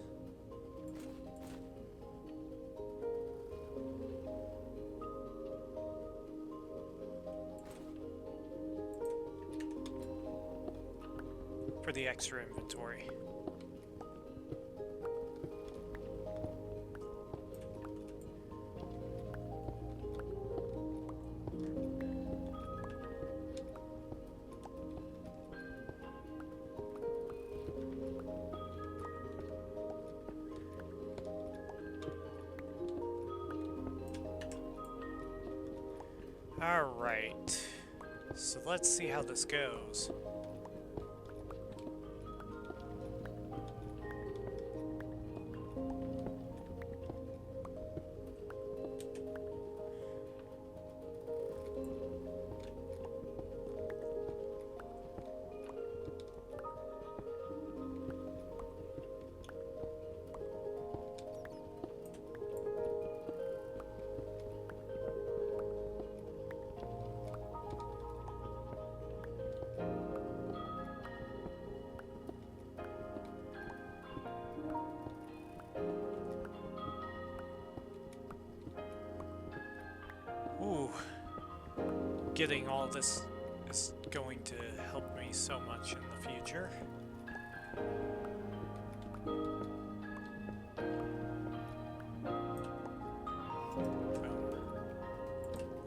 For the extra inventory. Alright, so let's see how this goes. getting all this is going to help me so much in the future.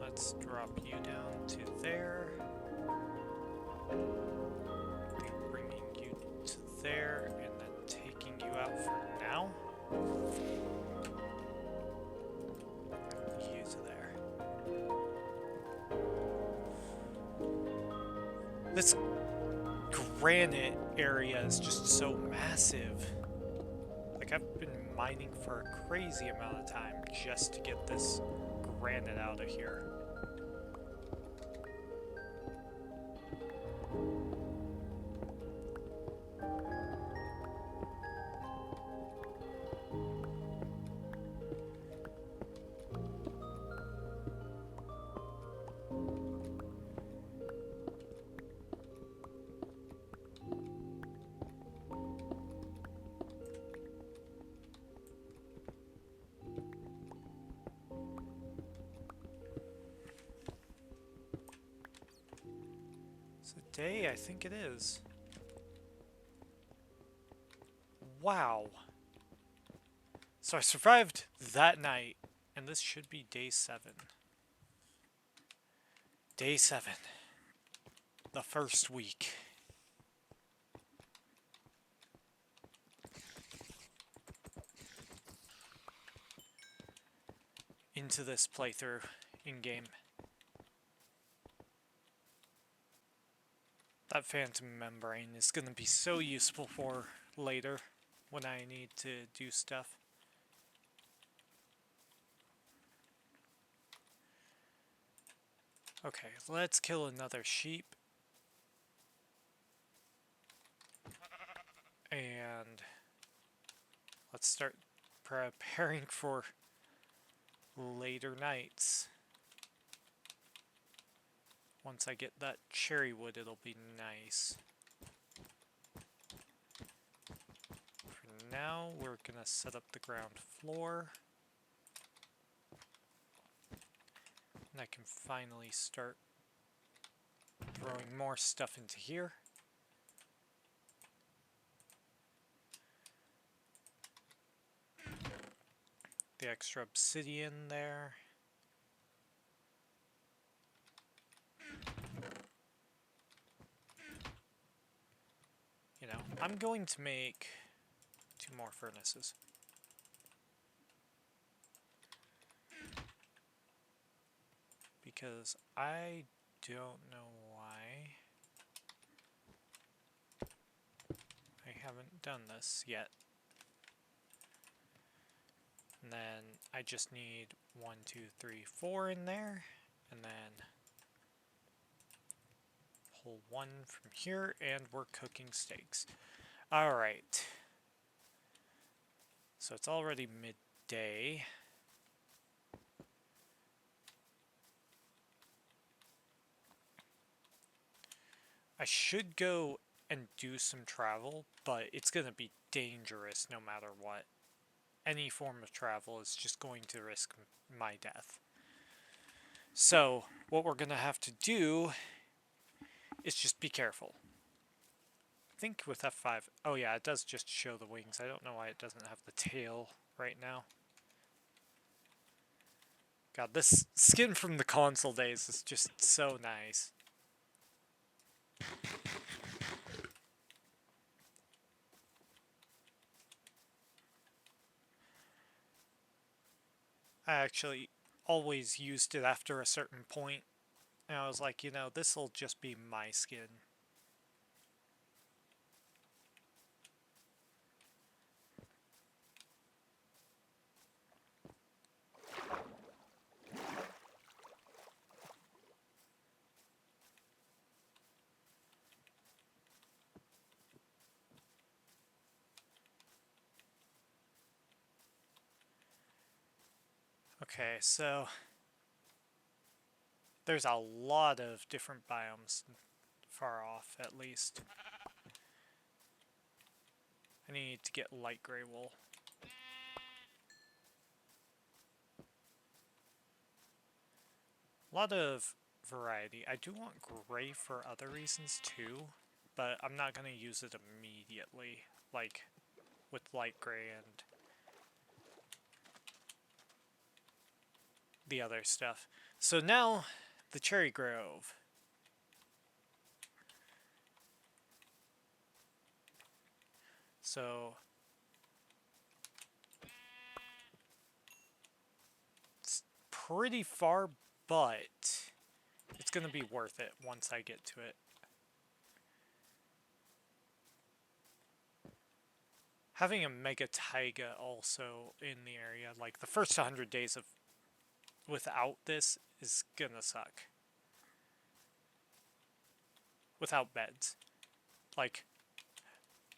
Let's drop you down to there. Bringing you to there, and then taking you out for now. You to there. This granite area is just so massive. Like, I've been mining for a crazy amount of time just to get this granite out of here. Day, I think it is. Wow. So I survived that night, and this should be day 7. Day 7. The first week. Into this playthrough in-game. That phantom membrane is going to be so useful for later when I need to do stuff. Okay, let's kill another sheep. And let's start preparing for later nights. Once I get that cherry wood, it'll be nice. For now, we're gonna set up the ground floor. And I can finally start throwing more stuff into here. The extra obsidian there. You know, I'm going to make 2 more furnaces. Because I don't know why I haven't done this yet. And then I just need 1, 2, 3, 4 in there, and then pull 1 from here, and we're cooking steaks. Alright. So it's already midday. I should go and do some travel, but it's going to be dangerous no matter what. Any form of travel is just going to risk my death. So, what we're going to have to do is just be careful. I think with F5... Oh yeah, it does just show the wings. I don't know why it doesn't have the tail right now. God, this skin from the console days is just so nice. I actually always used it after a certain point, and I was like, you know, this'll just be my skin. Okay, so there's a lot of different biomes far off, at least. I need to get light gray wool. A lot of variety. I do want gray for other reasons too, but I'm not going to use it immediately, like with light gray and the other stuff. So now, the Cherry Grove. So it's pretty far, but it's going to be worth it once I get to it. Having a mega taiga also in the area, like the first 100 days of without this is gonna suck. Without beds. Like,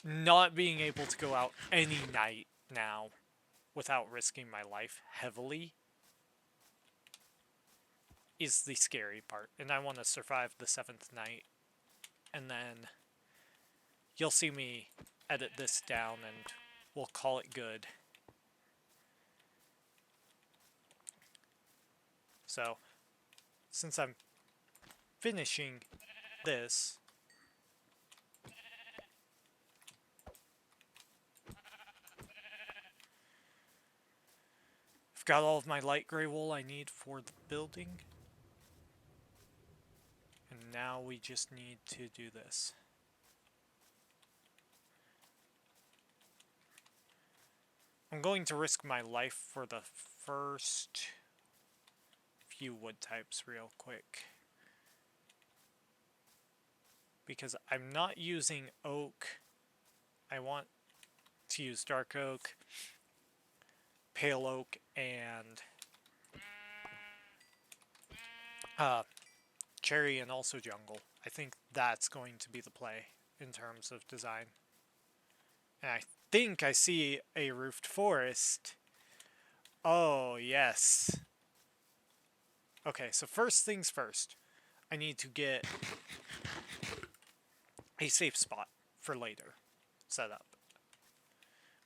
not being able to go out any night now without risking my life heavily is the scary part. And I want to survive the 7th night. And then you'll see me edit this down and we'll call it good. So, since I'm finishing this, I've got all of my light gray wool I need for the building. And now we just need to do this. I'm going to risk my life for the first few wood types real quick. Because I'm not using oak. I want to use dark oak, pale oak, and cherry, and also jungle. I think that's going to be the play in terms of design. And I think I see a roofed forest. Oh, yes. Okay, so first things first. I need to get a safe spot for later set up.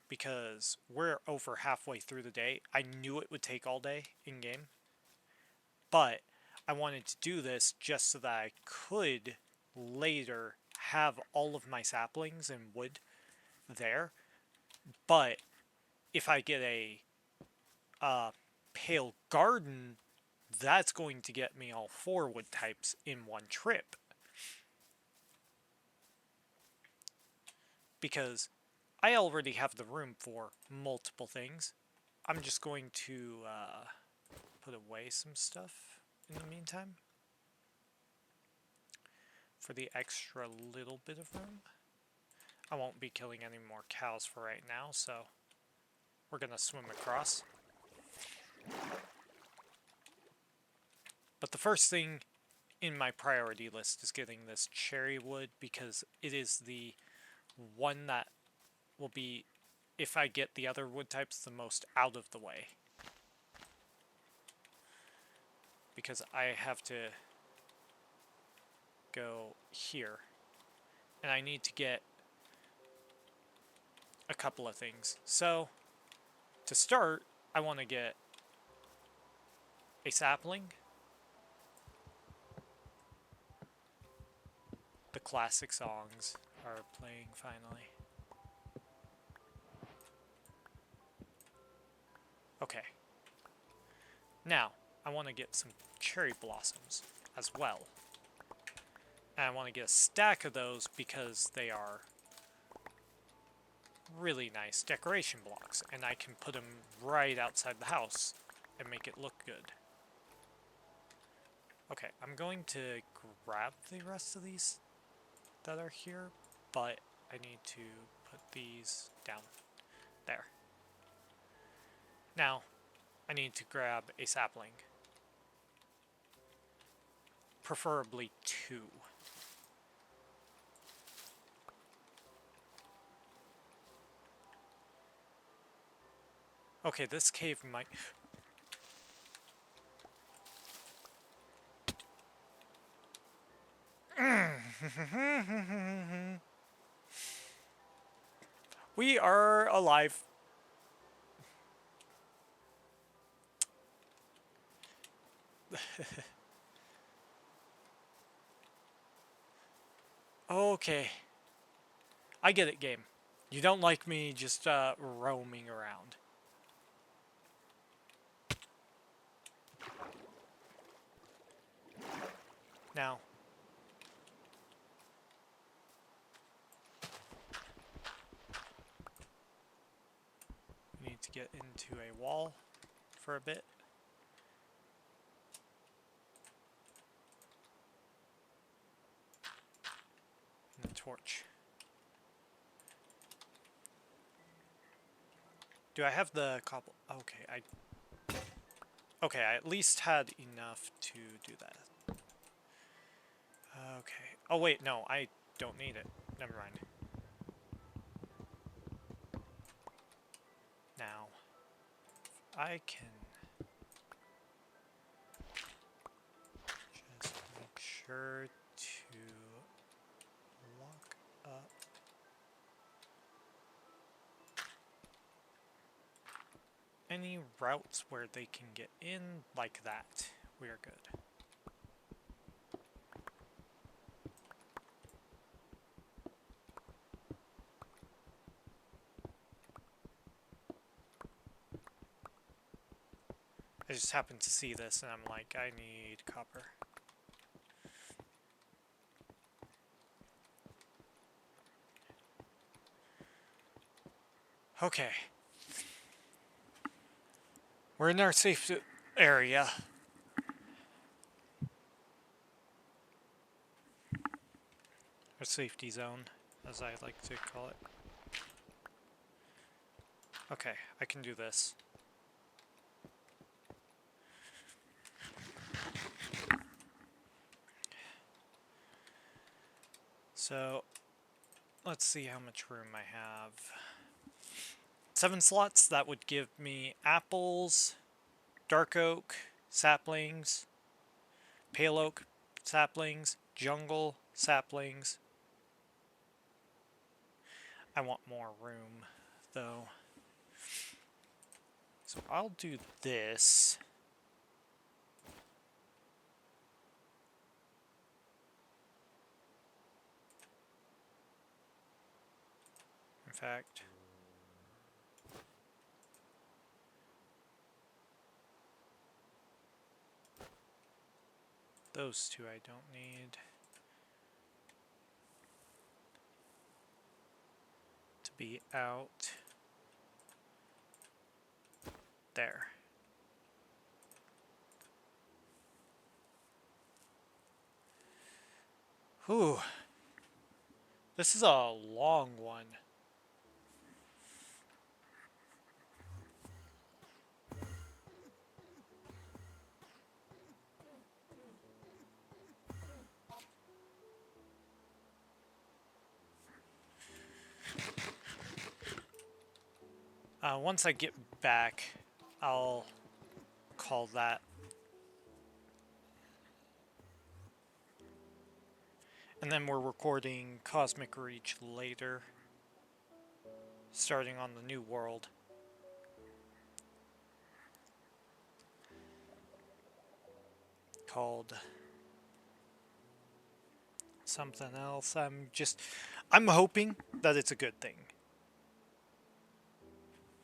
Because we're over halfway through the day. I knew it would take all day in-game. But I wanted to do this just so that I could later have all of my saplings and wood there. But if I get a pale garden, that's going to get me all 4 wood types in one trip. Because I already have the room for multiple things. I'm just going to put away some stuff in the meantime for the extra little bit of room. I won't be killing any more cows for right now, so we're gonna swim across. But the first thing in my priority list is getting this cherry wood because it is the one that will be, if I get the other wood types, the most out of the way. Because I have to go here. And I need to get a couple of things. So, to start, I want to get a sapling. The classic songs are playing finally. Okay. Now, I want to get some cherry blossoms as well. And I want to get a stack of those because they are really nice decoration blocks. And I can put them right outside the house and make it look good. Okay, I'm going to grab the rest of these that are here, but I need to put these down there. Now, I need to grab a sapling. Preferably 2. Okay, this cave might... We are alive. Okay. I get it, game. You don't like me just roaming around. Now. We need to get into a wall for a bit. And a torch. Do I have the cobble? Okay, Okay, I at least had enough to do that. Okay. Oh wait, no, I don't need it. Never mind. Now, I can just make sure to lock up any routes where they can get in like that. We are good. I just happened to see this and I'm like, I need copper. Okay. We're in our safe area. Our safety zone, as I like to call it. Okay, I can do this. So, let's see how much room I have. 7 slots, that would give me apples, dark oak, saplings, pale oak, saplings, jungle, saplings. I want more room, though. So I'll do this. In fact, those two I don't need. To be out. There. Whew. This is a long one. Once I get back, I'll call that. And then we're recording Cosmic Reach later, starting on the new world. Called something else. I'm hoping that it's a good thing.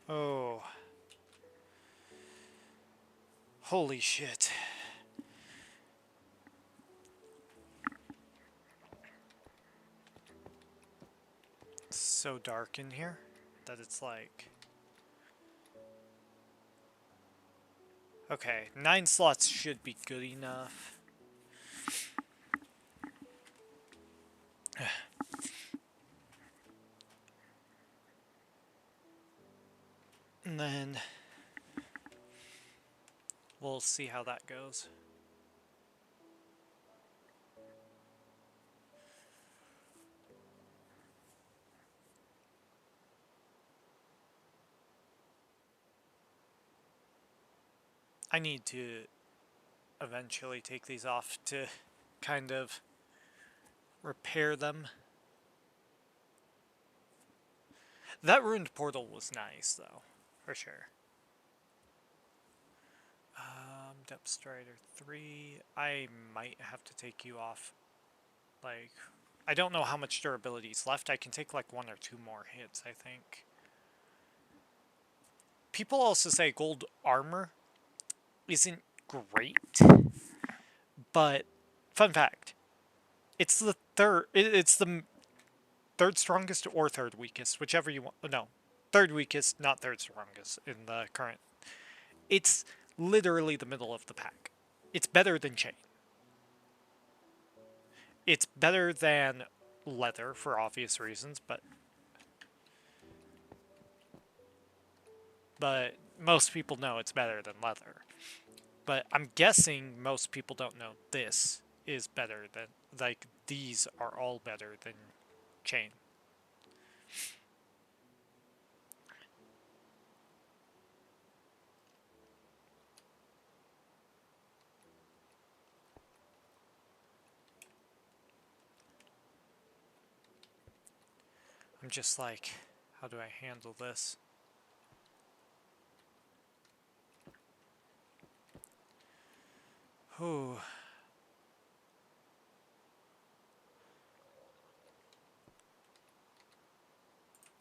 Oh. Holy shit. It's so dark in here that it's like... Okay, 9 slots should be good enough. And then we'll see how that goes. I need to eventually take these off to kind of repair them. That ruined portal was nice, though, for sure. Depth Strider 3. I might have to take you off, like, I don't know how much durability is left. I can take like 1 or 2 more hits, I think. People also say gold armor isn't great, but fun fact, it's the third strongest or third weakest, whichever you want. No, third weakest, not third strongest in the current. It's literally the middle of the pack. It's better than chain. It's better than leather for obvious reasons, but most people know it's better than leather. But I'm guessing most people don't know this is better than, like, these are all better than chain. I'm just like, how do I handle this? Ooh.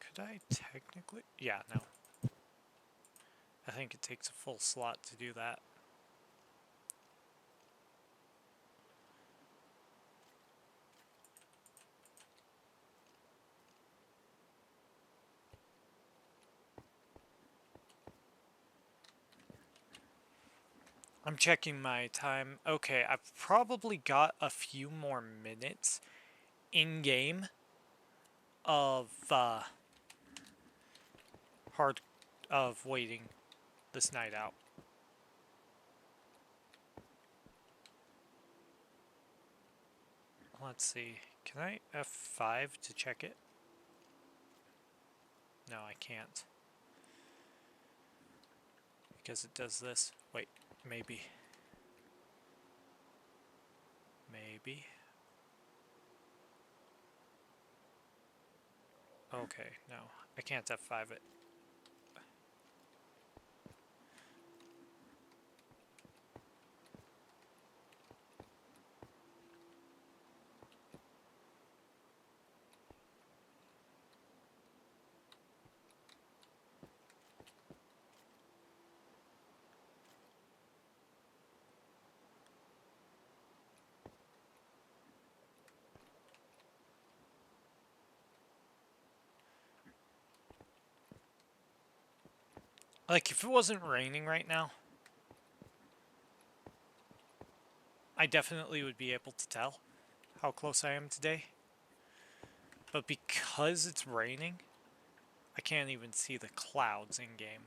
Could I technically? Yeah, no. I think it takes a full slot to do that. I'm checking my time. Okay, I've probably got a few more minutes in game of hard of waiting this night out. Let's see. Can I F5 to check it? No, I can't. Because it does this. Wait, maybe. Maybe. Okay, no. I can't F5 it. Like, if it wasn't raining right now, I definitely would be able to tell how close I am today. But because it's raining, I can't even see the clouds in game.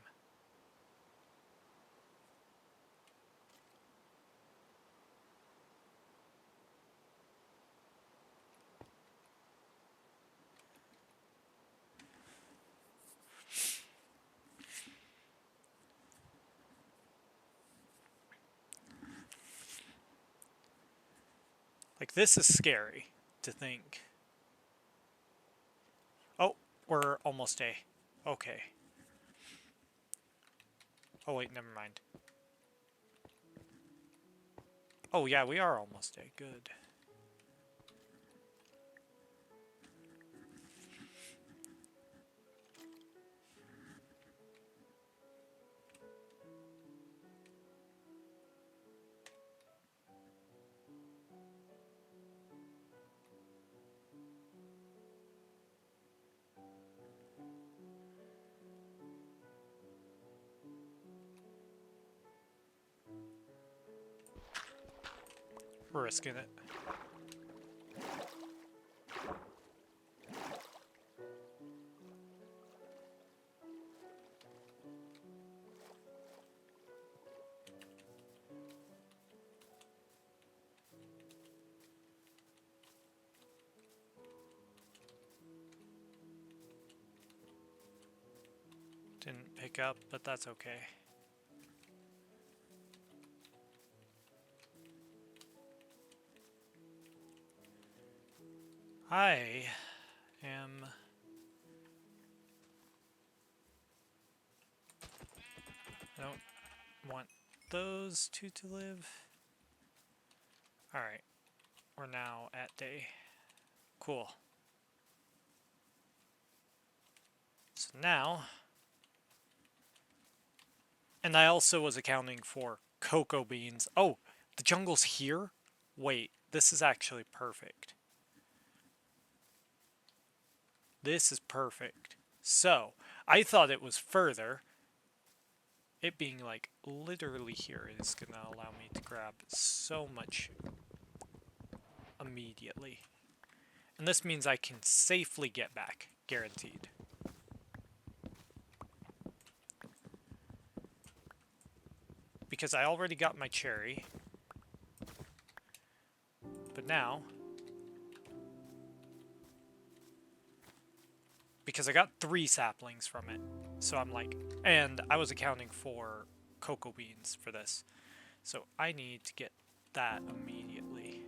Like, this is scary to think. Oh, we're almost A. Okay. Oh, wait, never mind. Oh, yeah, we are almost A. Good. We're risking it. Didn't pick up, but that's okay. I am... I don't want those two to live. Alright, we're now at day. Cool. So now... And I also was accounting for cocoa beans. Oh, the jungle's here? Wait, this is actually perfect. This is perfect. So, I thought it was further. It being like literally here is gonna allow me to grab so much immediately. And this means I can safely get back, guaranteed. Because I already got my cherry. But now, because I got 3 saplings from it, so I'm like, and I was accounting for cocoa beans for this, so I need to get that immediately.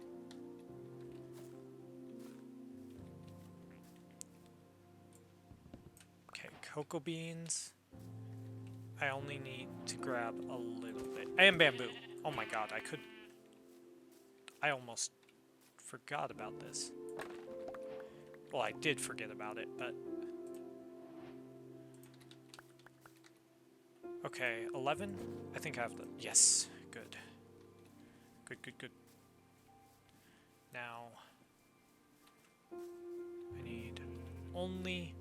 Okay, cocoa beans. I only need to grab a little bit. And bamboo. Oh my god, I almost forgot about this. Well, I did forget about it, but... Okay, 11? I think I have the... Yes, good. Good. Now... I need only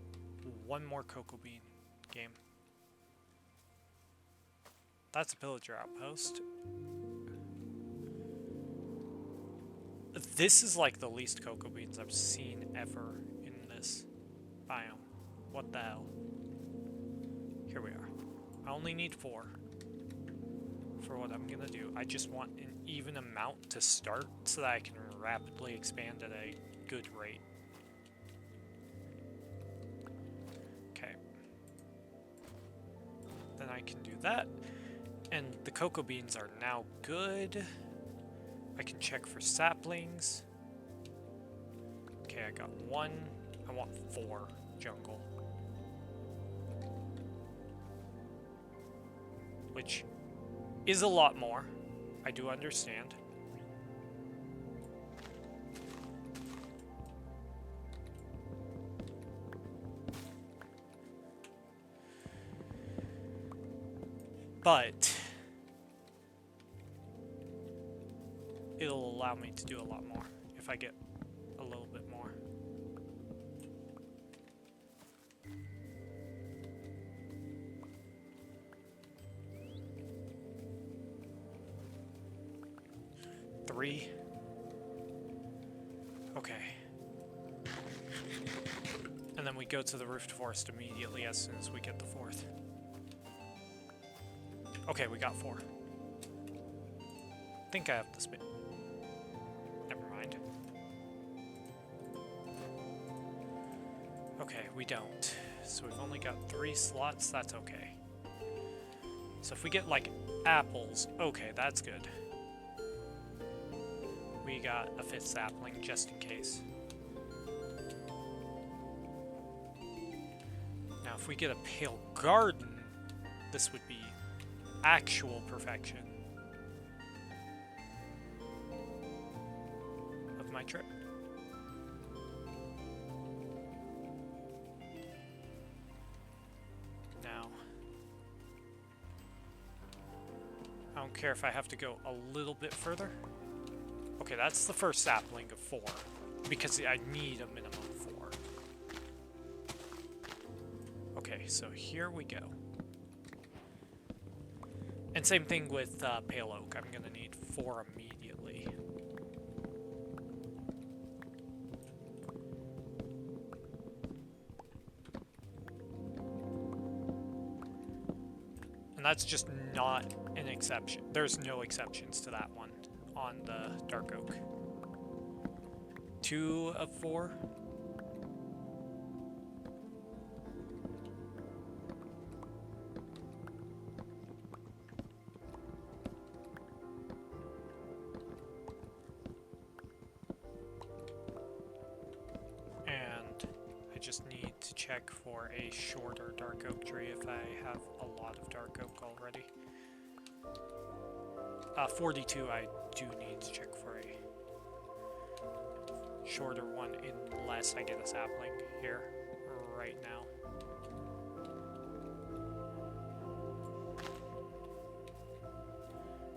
1 more cocoa bean game. That's a pillager outpost. This is like the least cocoa beans I've seen ever in this biome. What the hell? Here we are. I only need 4 for what I'm gonna do. I just want an even amount to start so that I can rapidly expand at a good rate. Okay. Then I can do that. And the cocoa beans are now good. I can check for saplings. Okay, I got 1. I want 4 jungle. Which is a lot more. I do understand. But it'll allow me to do a lot more if I get a little bit more. Three. Okay. And then we go to the Roofed Forest immediately as soon as we get the 4th. Okay, we got 4. I think I have the spin. Never mind. Okay, we don't. So we've only got 3 slots, that's okay. So if we get, like, apples, okay, that's good. We got a 5th sapling, just in case. Now, if we get a pale garden, this would be actual perfection of my trip. Now, I don't care if I have to go a little bit further. Okay, that's the first sapling of 4, because I need a minimum of 4. Okay, so here we go. And same thing with pale oak. I'm gonna need 4 immediately. And that's just not an exception. There's no exceptions to that one on the dark oak. 2 of 4. Just need to check for a shorter dark oak tree if I have a lot of dark oak already. 42 I do need to check for a shorter one unless I get a sapling here right now.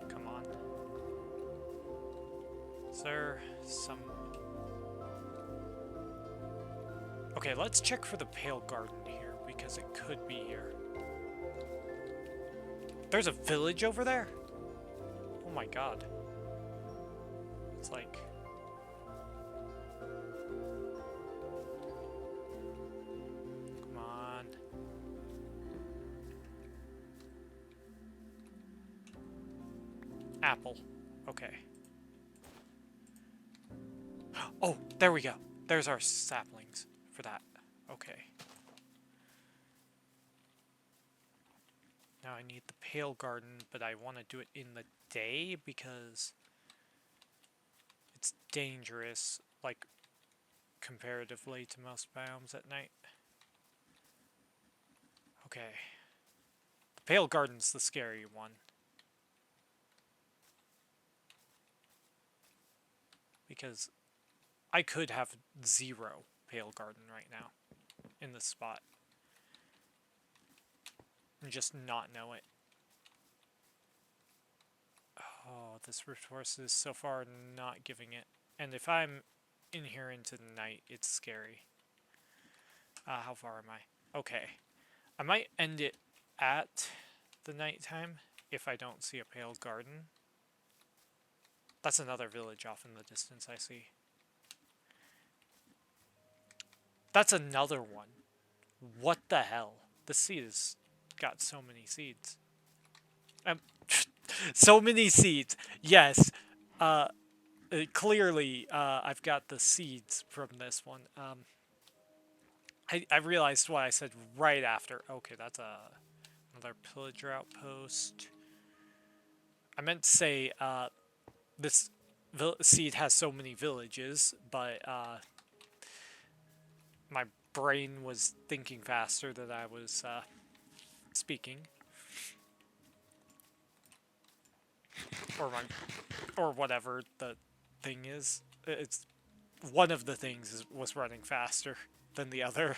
Come on. Is there some... Okay, let's check for the pale garden here, because it could be here. There's a village over there? Oh my god. It's like... Come on. Apple. Okay. Oh, there we go. There's our saplings for that. Okay. Now I need the pale garden, but I want to do it in the day because it's dangerous, like, comparatively to most biomes at night. Okay. The pale garden's the scary one. Because I could have 0 pale garden right now in this spot. And just not know it. Oh, this resource is so far not giving it. And if I'm in here into the night, it's scary. How far am I? Okay. I might end it at the nighttime if I don't see a pale garden. That's another village off in the distance I see. That's another one. What the hell? The seed has got so many seeds. So many seeds. Yes. Clearly, I've got the seeds from this one. I realized what I said right after. Okay, that's another pillager outpost. I meant to say, this seed has so many villages, but my brain was thinking faster than I was speaking. Or whatever the thing is. It's one of the things was running faster than the other.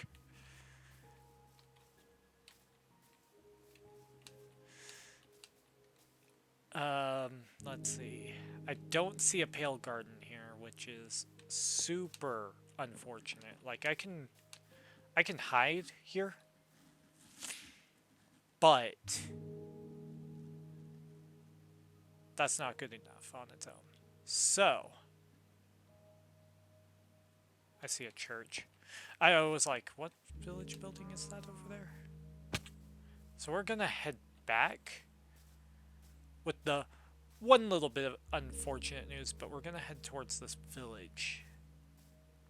Let's see. I don't see a pale garden here, which is super unfortunate. Like I can hide here, but that's not good enough on its own. So I see a church. I was like, what village building is that over there? So we're gonna head back with the one little bit of unfortunate news, but we're gonna head towards this village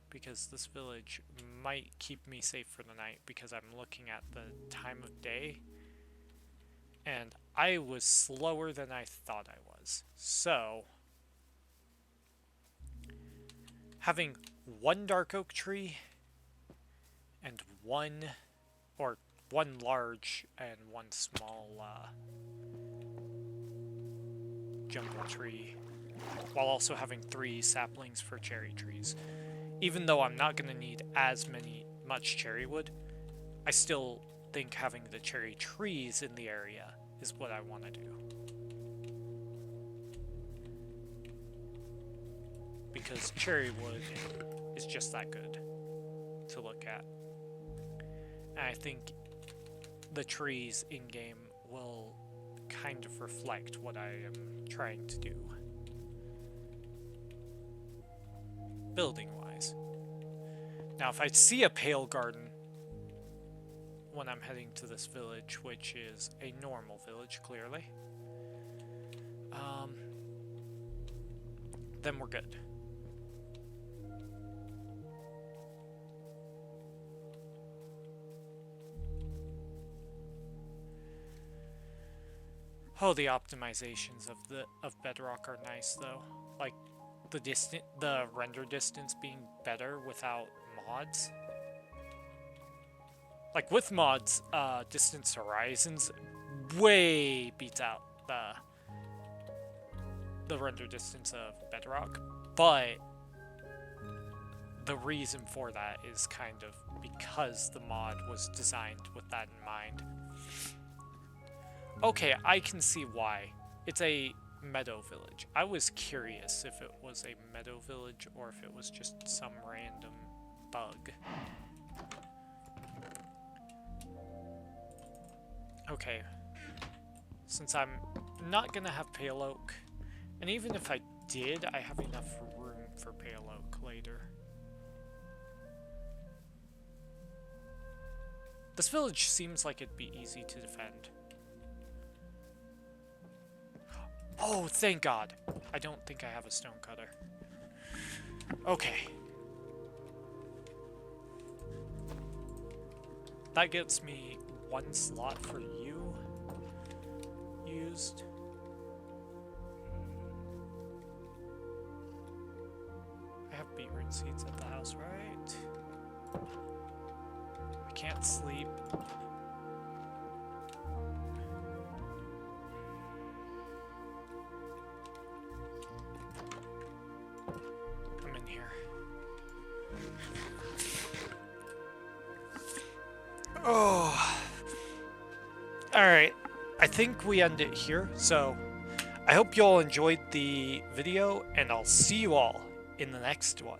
because this village might keep me safe for the night because I'm looking at the time of day and I was slower than I thought I was. So having one dark oak tree and one large and one small jungle tree, while also having 3 saplings for cherry trees. Even though I'm not going to need as much cherry wood, I still think having the cherry trees in the area is what I want to do. Because cherry wood is just that good to look at. And I think the trees in-game will kind of reflect what I am trying to do. Building-wise. Now, if I see a pale garden when I'm heading to this village, which is a normal village, clearly, then we're good. Oh, the optimizations of Bedrock are nice though. Like the render distance being better without mods. Like with mods, Distance Horizons way beats out the render distance of Bedrock, but the reason for that is kind of because the mod was designed with that in mind. Okay, I can see why. It's a meadow village. I was curious if it was a meadow village or if it was just some random bug. Okay. Since I'm not gonna have pale oak, and even if I did, I have enough room for pale oak later. This village seems like it'd be easy to defend. Oh, thank God. I don't think I have a stone cutter. Okay. That gets me 1 slot for you used. I have beetroot seeds at the house, right? I can't sleep. I'm in here. Oh. Alright. I think we end it here, so I hope you all enjoyed the video, and I'll see you all in the next one.